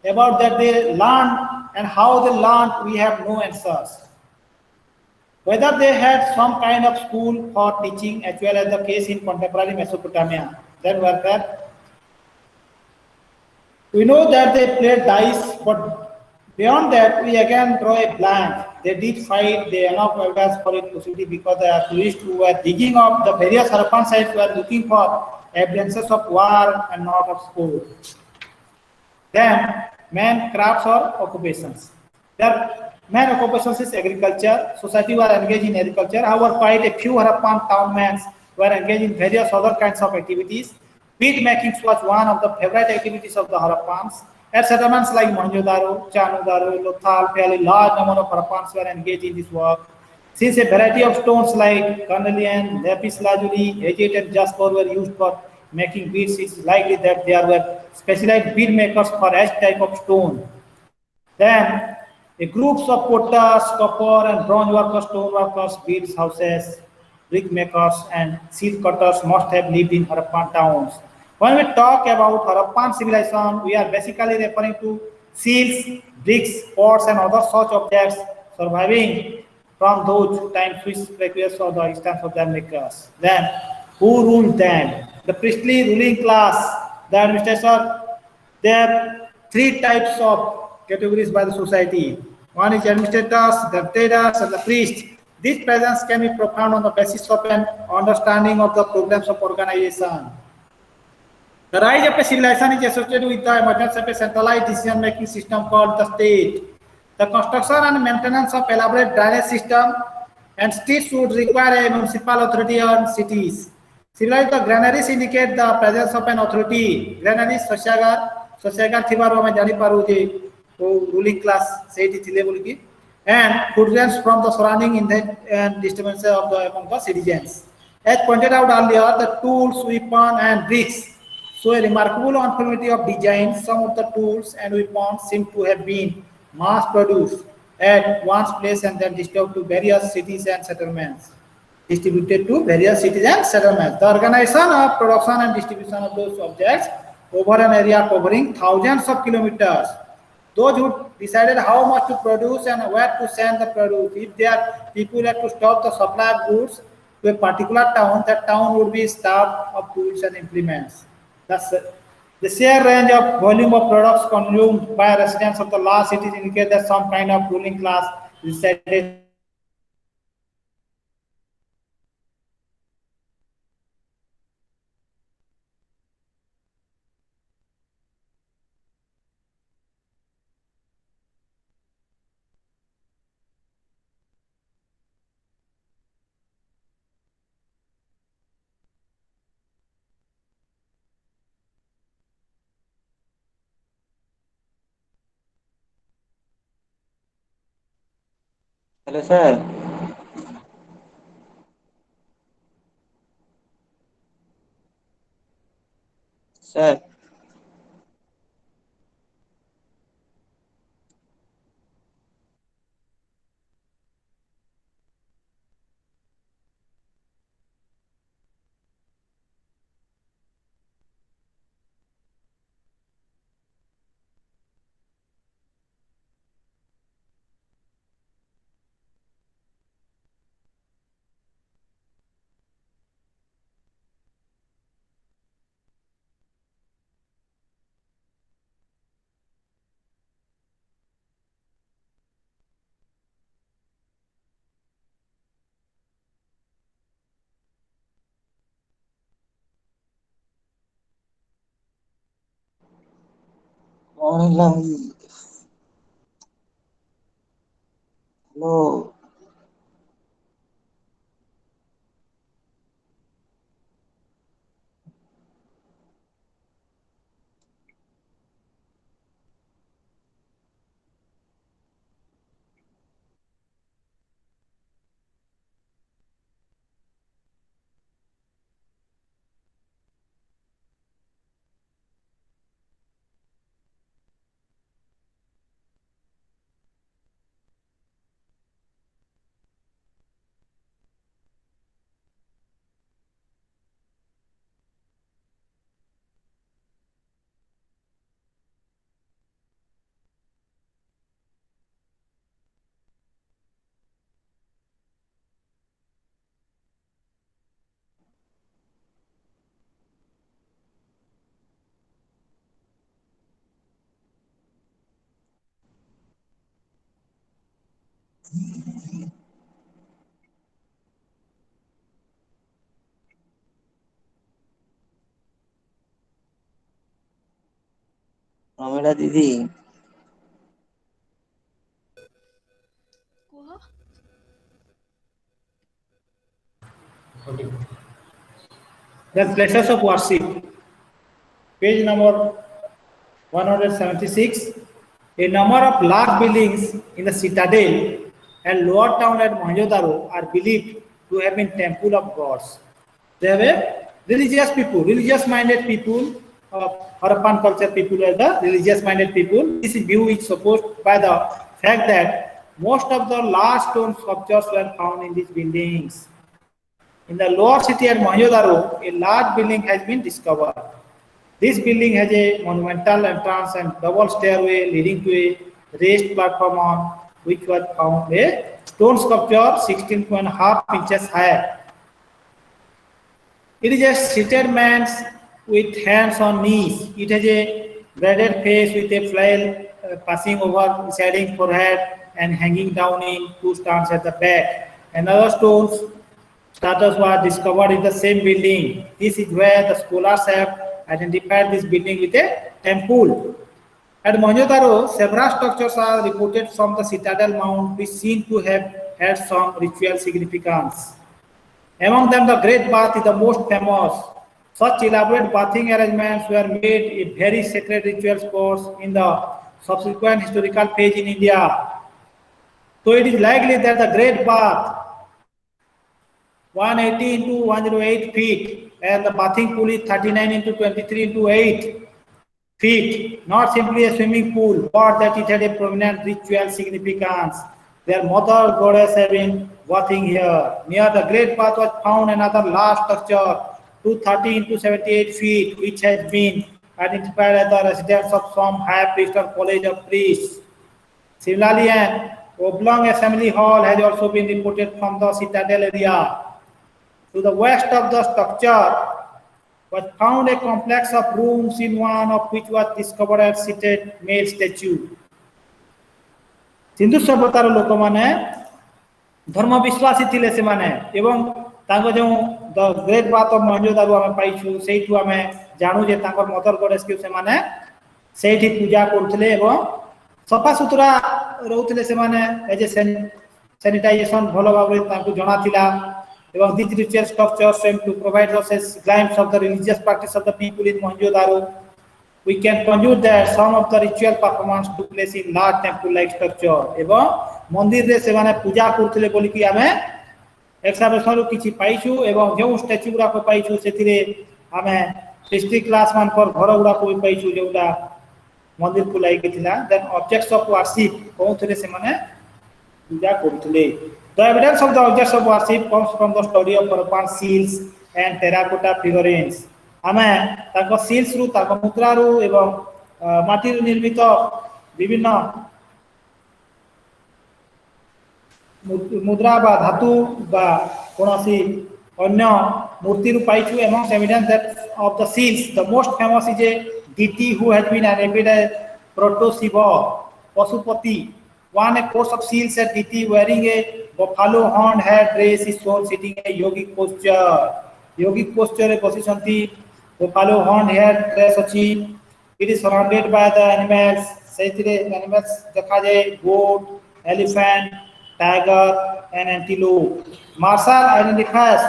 About that they learned and how they learned, we have no answers. Whether they had some kind of school for teaching, as well as the case in contemporary Mesopotamia, then were there. We know that they played dice, but beyond that, we again draw a blank. They did fight, they enough evidence for it possibility because the tourists who were digging up the various Harappan sites were looking for evidences of war and not of sport. Then, main crafts or occupations. Their main occupations is agriculture. Society were engaged in agriculture. However, quite a few Harappan townmen were engaged in various other kinds of activities. Bead making was one of the favorite activities of the Harappans. At settlements like Mohenjo-daro, Chanudaro, Lothal, fairly large number of Harappans were engaged in this work. Since a variety of stones like carnelian, lapis lazuli, agate and jasper were used for making beads, it is likely that there were specialized bead makers for each type of stone. Then, a groups of potters, copper and bronze workers, stone workers, beads houses, brick makers and seal cutters must have lived in Harappan towns. When we talk about Harappan civilization, we are basically referring to seals, bricks, pots and other such objects surviving from those times which requires for the existence of their makers. Then, who ruled them? The priestly ruling class, the administrator. There are three types of categories by the society. One is administrators, the traders, and the priests. This presence can be profound on the basis of an understanding of the programs of organization. The rise of a civilization is associated with the emergence of a centralized decision-making system called the state. The construction and maintenance of elaborate drainage system and streets would require a municipal authority on cities. Similarly, the granaries indicate the presence of an authority. Granaries, Sasyagar thibaru ame jani paru je ruling class seiti thile boli ki, and food grains from the surrounding and disturbances of the among the citizens. As pointed out earlier, the tools, weapons, and bricks show a remarkable uniformity of design. Some of the tools and weapons seem to have been mass-produced at one place and then distributed to various cities and settlements. The organization of production and distribution of those objects over an area covering thousands of kilometers those who decided how much to produce and where to send the produce. If there people had to stop the supply of goods to a particular town, that town would be starved of tools and implements. That's the sheer range of volume of products consumed by residents of the large cities indicate that some kind of ruling class decided. Hello, sir. Sir, online. Hello. Amira Didi. Then places of worship. Page number 176. A number of large buildings in the citadel and lower town at Mohenjo-daro are believed to have been temple of gods. They were religious people, religious-minded people, Harappan culture people were the religious-minded people. This view is supported by the fact that most of the large stone sculptures were found in these buildings. In the lower city at Mohenjo-daro, a large building has been discovered. This building has a monumental entrance and double stairway leading to a raised platform on which was found a stone sculpture 16.5 inches high. It is a seated man with hands on knees. It has a braided face with a flail passing over shading forehead and hanging down in two strands at the back. Another stone statues were discovered in the same building. This is where the scholars have identified this building with a temple. At Mohenjo-daro, several structures are reported from the citadel mount which seem to have had some ritual significance. Among them, the Great Bath is the most famous. Such elaborate bathing arrangements were made a very sacred ritual sports in the subsequent historical phase in India. So it is likely that the Great Bath 180 into 108 feet and the bathing pool is 39 into 23 into 8 feet, not simply a swimming pool, but that it had a prominent ritual significance. Their mother goddess had been bathing here. Near the Great Bath was found another large structure, 230 into 78 feet, which has been identified as the residence of some high priest or college of priests. Similarly, an oblong assembly hall has also been reported from the citadel area. To the west of the structure was found a complex of rooms, in one of which was discovered a seated male statue. Sindhu सभ्यतार लोक माने धर्म विश्वासी थिले से माने एवं तांको जो the great bath of Mohenjodaro हमें पाइछु सेठु हमें जानू जे तांकर मदर गॉडेस के से माने सेठी पूजा करथले एवं सफा सुतरा रहउथले से माने एज ए सैनिटाइजेशन भलो भाबरे तांको जणा थिला एवं this ritual structure seem to provide us a glimpse of the religious practice of the people in Mohenjodaro. We can conclude that some of the ritual performance took place in large temple like structure. एवं मंदिर रे से माने पूजा करथले बोली कि हमें excavation रो किछि पाइछु एवं जो स्टैच्यू गुडा को पाइछु सेथिरे हमें हिस्ट्री क्लास मान पर घर गुडा को पाइछु जेउटा मंदिर को लाइक थिला. देन ऑब्जेक्ट्स ऑफ वर्शिप कोथले से माने पूजा करथले. The evidence of the objects of worship comes from the story of Harappan seals and terracotta figurines. हमें ताको सील्स रु ताको मुद्रा रु एवं माटी रु निर्मित विभिन्न मुद्रा बा धातु बा कोनोसी अन्य मूर्ति रु पाइछु एवं evidence that of the seals the most famous is a deity who has been attributed as proto Shiva Pasupati. One a course of seals at deity wearing a buffalo horn head dress is shown sitting in a yogic posture. Yogic posture रे बसिसंती buffalo horn head dress अछि. It is surrounded by the animals. सेतिरे animals देखा जाए goat, elephant, tiger and antelope. Marshall identifies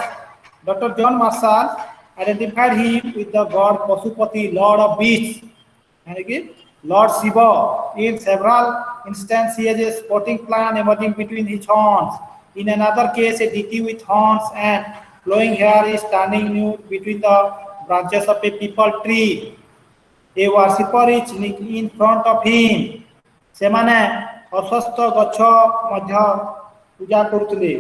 Dr. John Marshall identified him with the god Pasupati, lord of beasts, and again Lord Shiva. In several instances, he has a sporting plan emerging between his horns. In another case, a deity with horns and flowing hair is standing nude between the branches of a peepal tree. A worshipper is in front of him. सेमाने अस्वस्थ गच्छ मध्य पूजा करुतले.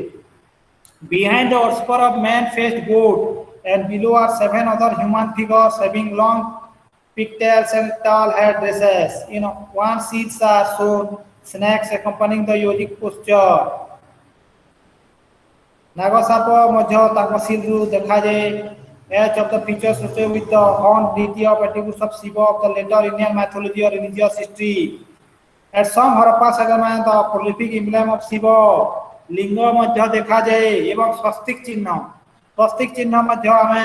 Behind the worshipper of man-faced goat and below are 7 other human figures having long pigtails and tall head dresses. In one seats are shown snakes accompanying the yogic posture. Nagasapo madhya taka silru dekha jaye. Each of the features associated with the horn deity of attributes of Shiva of the later Indian mythology or religious history. At some Harappa settlement, the prolific emblem of Shiva लिंग मध्य देखा जाए एवं स्वस्तिक चिन्ह मध्य आमे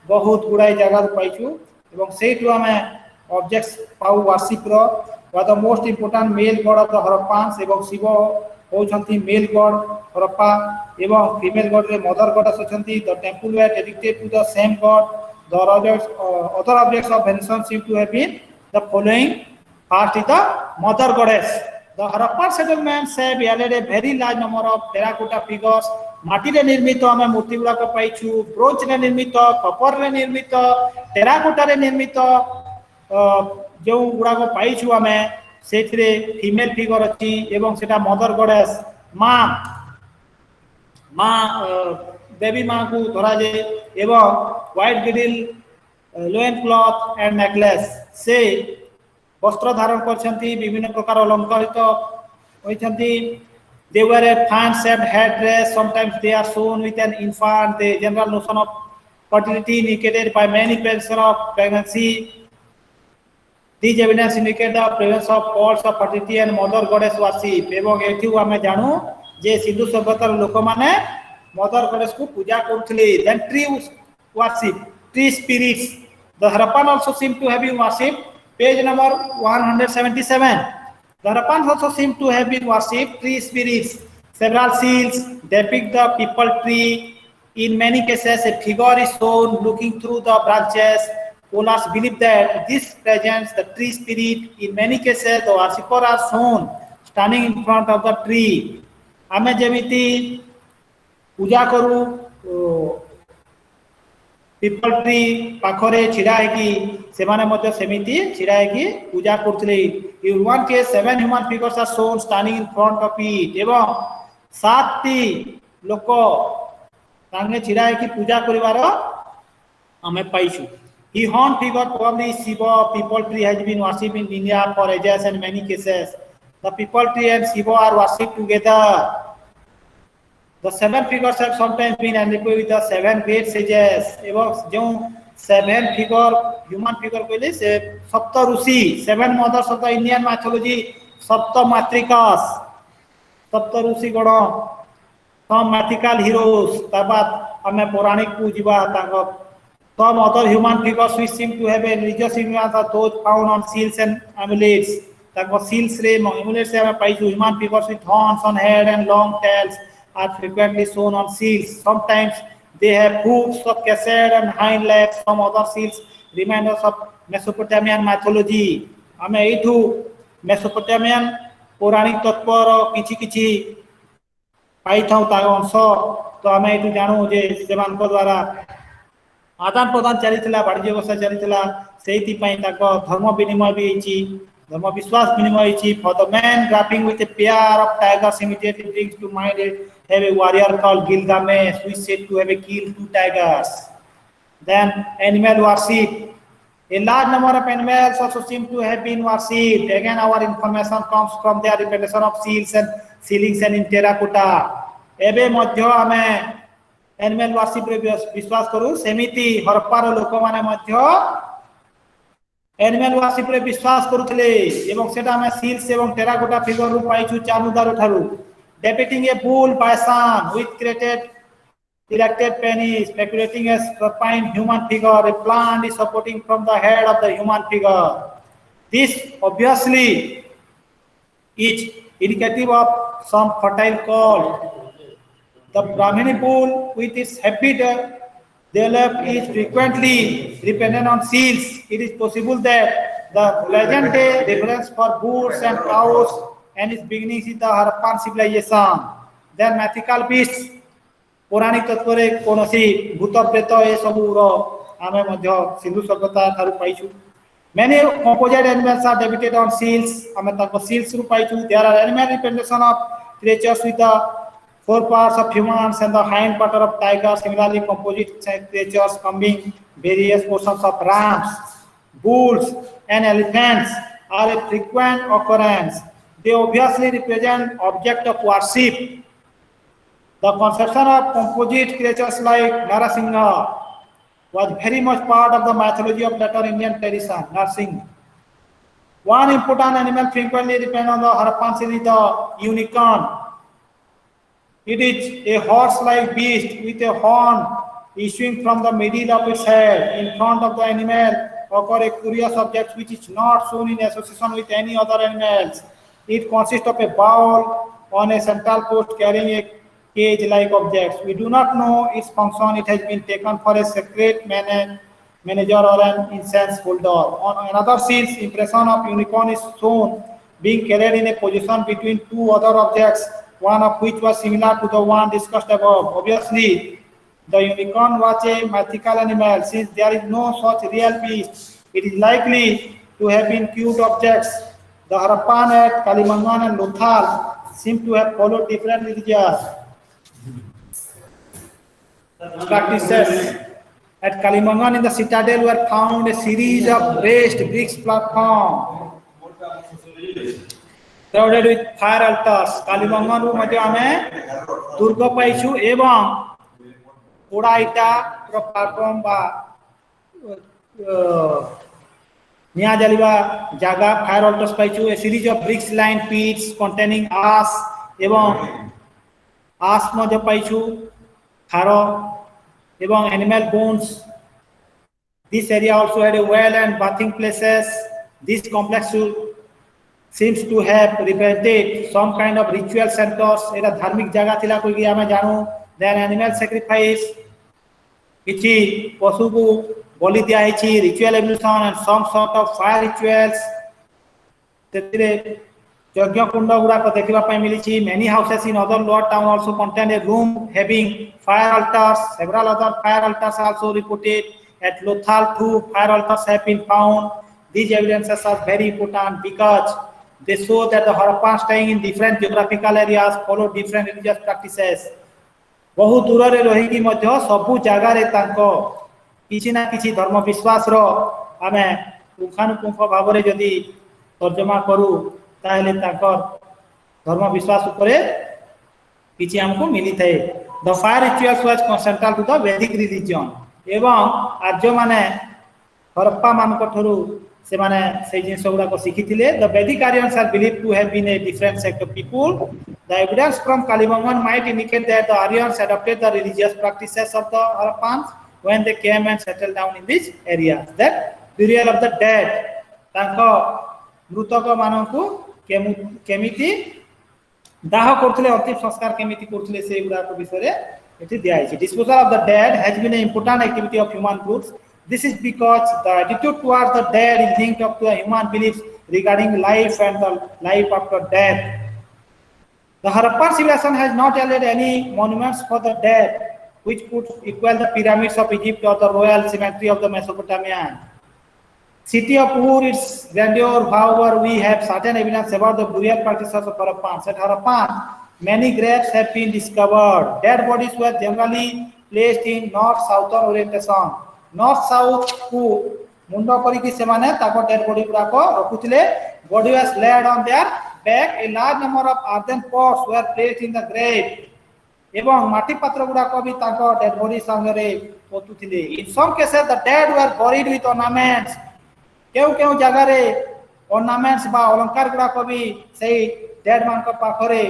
बहुत गुड़ाई जगह पाइछु एवं सेठु आमे ऑब्जेक्ट्स पाउ वर्शिप रो the most important male god of the Harappans एवं शिव होछंती मेल गॉड हरप्पा एवं फीमेल गॉड रे मदर गॉडेस होछंती. The temple were dedicated to the same god. The other objects of veneration seem to have been the following. First is the mother goddess. The Harappan settlements have added a very large number of terracotta figures. माटी रे निर्मित हमें मूर्ति गुड़ा को पाइछु. Bronze रे निर्मित, कपर रे निर्मित, टेराकोटा रे निर्मित जो गुड़ा को पाइछु हमें सेथिरे फीमेल फिगर अछि एवं सेटा मदर गॉडेस मां देवी मां को धरा जे एवं व्हाइट गिरिल लोएन क्लॉथ एंड नेकलेस से वस्त्र धारण करछंती. विभिन्न प्रकार अलंकृत होइछंती. They wear a fan shaped head dress. Sometimes they are shown with an infant. The general notion of fertility indicated by many prevention of pregnancy. These evidence indicate the presence of faults of fertility and mother goddess worship. एवं एथि हमें जानू जे सिंधु सभ्यतार लोक माने mother goddess को पूजा करथले. Then tree worship, tree spirits. The Harappan also seem to have been worshipped. Page number 177. The Harappans also seem to have been worshipped tree spirits. Several seals depict the peepal tree. In many cases, a figure is shown looking through the branches. Scholars believe that this presents the tree spirit. In many cases, the worshippers are shown standing in front of the tree. हमें जेमिति पूजा करू people tree पाखरे छिड़ा है कि सेमाने मध्य सेमिति छिड़ा है कि पूजा करथले. In one case, 7 human figures are shown standing in front of it. एवं 7 लोक तांगे छिड़ा है कि पूजा करिवार हमें पाइछु. He horn figure probably Shiva, people tree has been worshipped in India for ages and many cases. The people tree and Shiva are worshipped together. The seven figures have sometimes been identified with the seven great sages. এবং जो seven figure human figure कहले से सप्त ऋषि, seven mothers of the Indian mythology, सप्त मातृकास, सप्त ऋषि गण, some mythical heroes. ताबाद हमें पौराणिक को जीवा तांगो. Some other human figures which seem to have a religious significance are those found on seals and amulets. तांगो seals रे amulets से हमें पाई जो human figures with horns on head and long tails are frequently shown on seals. Sometimes they have hooves of cascade and hind legs. Some other seals remind us of Mesopotamian mythology. हमें इधु Mesopotamian पौराणिक तत्व और किछि पाई थाउ तार अंश तो हमें इधु जानू जे सेमान को द्वारा आदान प्रदान चलीथिला वाणिज्य व्यवसाय चलीथिला सेहिति पई ताको धर्म विनिमय भी हिची धर्म विश्वास विनिमय हिची for the man grappling with a pair of tigers immediately brings to mind have a warrior called Gilgamesh who is said to have killed 2 tigers. Then animal worship. A large number of animals also seem to have been worshipped. Again, our information comes from their representation of seals and ceilings and in terracotta. एबे मध्य हमें animal worship रे विश्वास करू सेमिति हरप्पार लोक माने मध्य animal worship रे विश्वास करूथले एवं सेटा हमें सील्स एवं टेराकोटा फिगर रु पाइछु चामुदार ठारू depicting a bull bison with created erected penis speculating a supine human figure. A plant is supporting from the head of the human figure. This obviously is indicative of some fertile colt. The Brahmini bull with its habit developed is frequently dependent on seals. It is possible that the present day reference for bulls and cows and its beginnings is the Harappan civilization. Then mythical beasts, पौराणिक तत्व रे कोनोसी भूत प्रेत ए सबु रो आमे मध्य सिंधु सभ्यता Tharu पाइछु. Many composite animals are depicted on seals. आमे ताको seals रु पाइछु. There are animal representation of creatures with the foreparts of humans and the hind part of tigers. Similarly, composite creatures combing various portions of rams, bulls, and elephants are a frequent occurrence. They obviously represent object of worship. The conception of composite creatures like Narasingha was very much part of the mythology of later Indian tradition. Narsingh. One important animal frequently depends on the Harappan series, the unicorn. It is a horse-like beast with a horn issuing from the middle of its head. In front of the animal occur a curious object which is not shown in association with any other animals. It consists of a bowl on a central post carrying a cage-like object. We do not know its function. It has been taken for a sacred manager or an incense holder. On another scene, impression of unicorn is shown being carried in a position between 2 other objects, one of which was similar to the one discussed above. Obviously, the unicorn was a mythical animal. Since there is no such real beast, it is likely to have been cute objects. The Harappan at Kalimangan and Lothal seem to have followed different religious practices. At Kalimangan in the citadel were found a series of raised bricks platform crowded with fire altars. Kalimangan ru मध्ये हमें दुर्ग पाइछु एवं पोड़ा इटा platform बा निया जलिबा जागा fire altars पाइछु. A series of bricks lined pits containing ash एवं ash मध्ये पाइछु खारो एवं animal bones. This area also had a well and bathing places. This complex seems to have represented some kind of ritual centers. Era धार्मिक जगह थिला कोई कि हमें जानू. Then animal sacrifice किछि पशु को बलि दिया हिछि, ritual ablution and some sort of fire rituals. तेतिरे यज्ञ कुंड गुडा को देखिबा पय मिलिछि. Many houses in other lower town also contain a room having fire altars. Several other fire altars are also reported. At Lothal too, fire altars have been found. These evidences are very important because they show that the Harappan staying in different geographical areas follow different religious practices. बहुत दूर रे रही कि मध्य सबु जगह रे तांको किसी ना किसी धर्म विश्वास रो आमे पुंखानुपुंख भाव जदि तर्जमा करू ताहले ताकर धर्म विश्वास उपरे किछि हमको मिली थाए। The fire rituals was central to the Vedic religion एवं आर्य माने हरप्पा मान ठरू से माने से जिनस गुडा को शिखिथिले। The Vedic Aryans are believed to have been a different sect of people. The evidence from Kalibangan might indicate that the Aryans adopted the religious practices of the Harappans when they came and settled down in these areas. That burial of the dead तांको मृतक मानकु केमिति दाह करथिले अंतिम संस्कार केमिति करथिले से गुडा को विषय एठी दिया छै। Disposal of the dead has been an important activity of human groups. This is because the attitude towards the dead is linked up to a human beliefs regarding life and the life after death. The Harappan civilization has not added any monuments for the dead, which could equal the pyramids of Egypt or the royal cemetery of the Mesopotamian. City of Ur, its grandeur, however, we have certain evidence about the burial practices of Harappan. At Harappan, many graves have been discovered. Dead bodies were generally placed in north-southern orientation. North-south को मुंडा करी कि से माने ताको dead body गुडा को रखुथिले. Body was laid on their back. A large number of earthen pots were placed in the grave. एवं माटी पात्र गुडा को भी ताको डेड बॉडी संगरे पोतुथिले. In some cases, the dead were buried with ornaments. केउ जगह रे ornaments बा अलंकार गुडा को भी सही डेड मान को पाखरे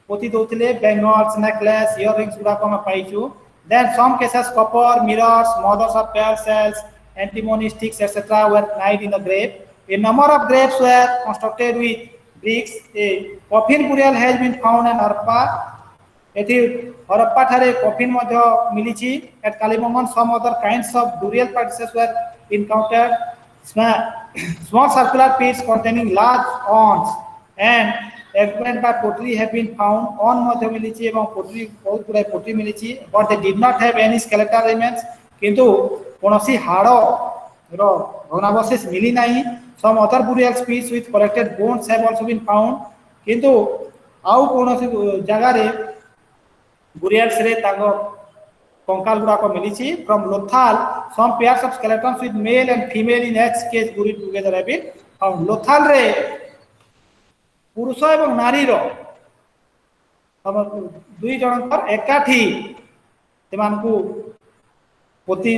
पोती दोथिले. Bangles, necklace, earrings गुडा को मैं पाइछु. Then some cases copper, mirrors, mothers of pearl shells, antimony sticks, etc. were laid in the grave. A number of graves were constructed with bricks. A coffin burial has been found in Harappa. एथि हरप्पा थारे coffin Madhya मिलिछि. At Kalibangan, some other kinds of burial practices were encountered. Small circular pits containing large urns and equipment by pottery have been found. On मध्य मिलिछि एवं pottery बहुत गुडा pottery मिलिछि, but they did not have any skeletal remains. किंतु कोनोसी हाड़ो रो भग्नावशेष मिली नाही. Some other burial pits with collected bones have also been found. किंतु आउ कोनोसी जगह रे burials रे तागो कंकाल गुडा को मिलिछि. From Lothal, some pairs of skeletons with male and female in each case buried together have been found. Lothal रे पुरुष एवं नारी रो दुई जनकर एकाठी सेमानकु पोती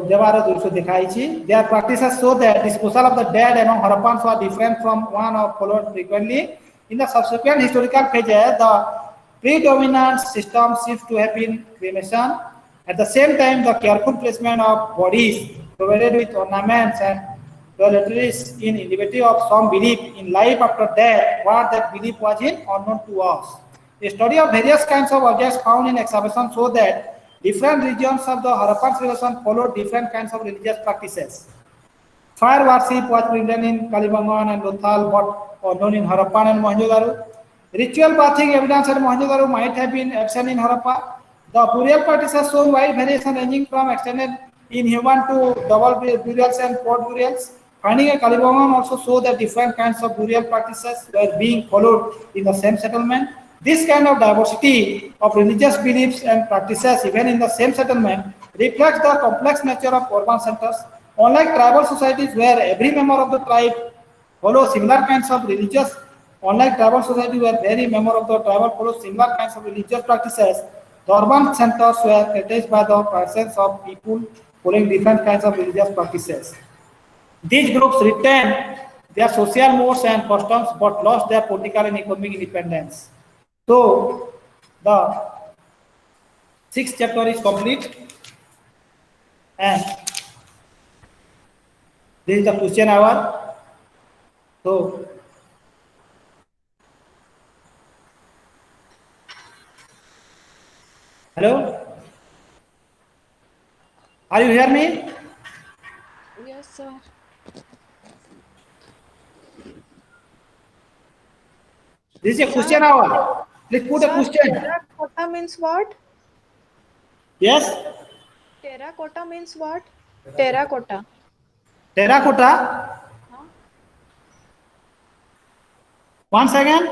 देवार दृश्य दिखाई छी. Their practices show that disposal of the dead among Harappans was different from one of followed frequently. In the subsequent historical phases, the predominant system seems to have been cremation. At the same time, the careful placement of bodies provided with ornaments and toiletries in indicative of some belief in life after death, what that belief was in unknown to us. A study of various kinds of objects found in excavations show that different regions of the Harappan civilization followed different kinds of religious practices. Fire worship was present in Kalibangan and Lothal, but unknown in Harappan and Mohenjo-daro. Ritual bathing evidence at Mohenjo-daro might have been absent in Harappa. The burial practices show wide variation ranging from extended inhuman to double burials and quad burials. Finding at Kalibangan also show that different kinds of burial practices were being followed in the same settlement. This kind of diversity of religious beliefs and practices even in the same settlement reflects the complex nature of urban centers. Unlike tribal societies where every member of the tribe follows similar kinds of religious, unlike tribal society where every member of the tribe follows similar kinds of religious practices, the urban centers were characterized by the presence of people following different kinds of religious practices. These groups retained their social modes and customs but lost their political and economic independence. So, the 6th chapter is complete and this is the question hour. So, hello? Are you hear me? Yes, sir. This is a question hour. Please put a question. Terracotta means what? Yes? Terracotta means what? Terracotta. Terracotta? Once again?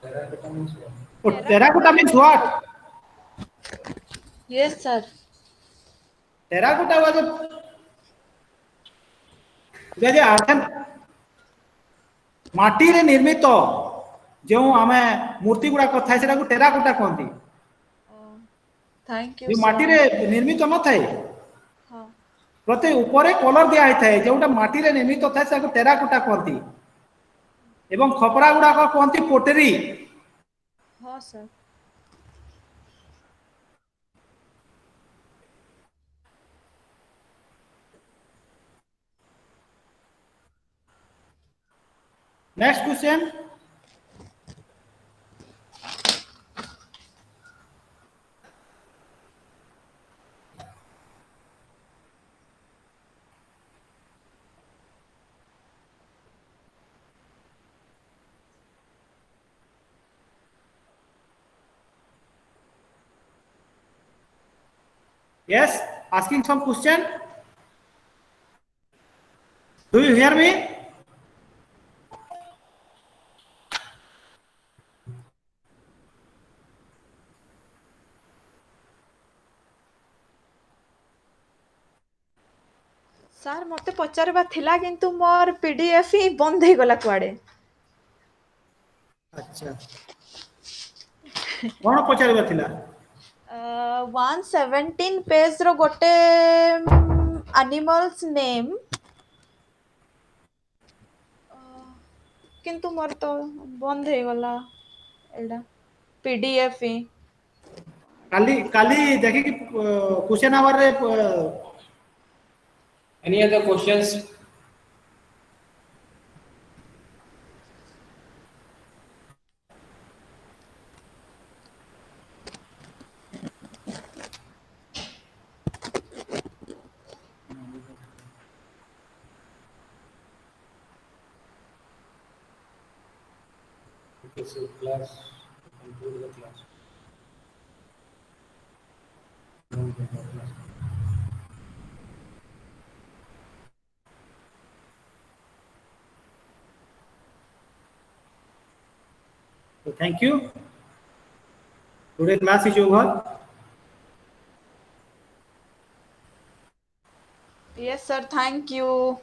Terracotta means what? Yes, sir. Terracotta was a earthen ମାଟିରେ ନିର୍ମିତ ଯେଉଁ ଆମେ ମୂର୍ତ୍ତି ଗୁଡାକ ଥାଏ ସେଟାକୁ terracotta କହନ୍ତି। Thank you, ଯୋଉ sir. ମାଟିରେ ନିର୍ମିତ ନଥାଏ ହଁ ପ୍ରତି ଉପରେ କଲର ଦିଆ ହେଇଥାଏ ଯୋଉଟା ମାଟିରେ ନିର୍ମିତ ଥାଏ ତାକୁ ଟେରାକୋଟା କହନ୍ତି ଏବଂ ଖପରା ଗୁଡାକ କହନ୍ତି ପୋଟେରୀ। ହଁ sir. Next question. Yes, asking some question. Do you hear me? Sir ମତେ ପଚାରିବା ଥିଲା କିନ୍ତୁ ମୋର PDF ହିଁ ବନ୍ଦ ହେଇଗଲା କୁଆଡେ। ଆଚ୍ଛା କଣ ପଚାରିବାର ଥିଲା? 117 ପେଜ ର ଗୋଟେ ଆନିମଲ୍ସ ନେମ୍ କିନ୍ତୁ ମୋର ତ ବନ୍ଦ ହେଇଗଲା ଏଇଟା PDF ହିଁ। କାଲି ଦେଖିକି କ୍वेଶ୍ଚନ ଆୱାରରେ Any other questions? Okay, so class, conclude the class. So thank you. Today class is over. Yes sir, thank you.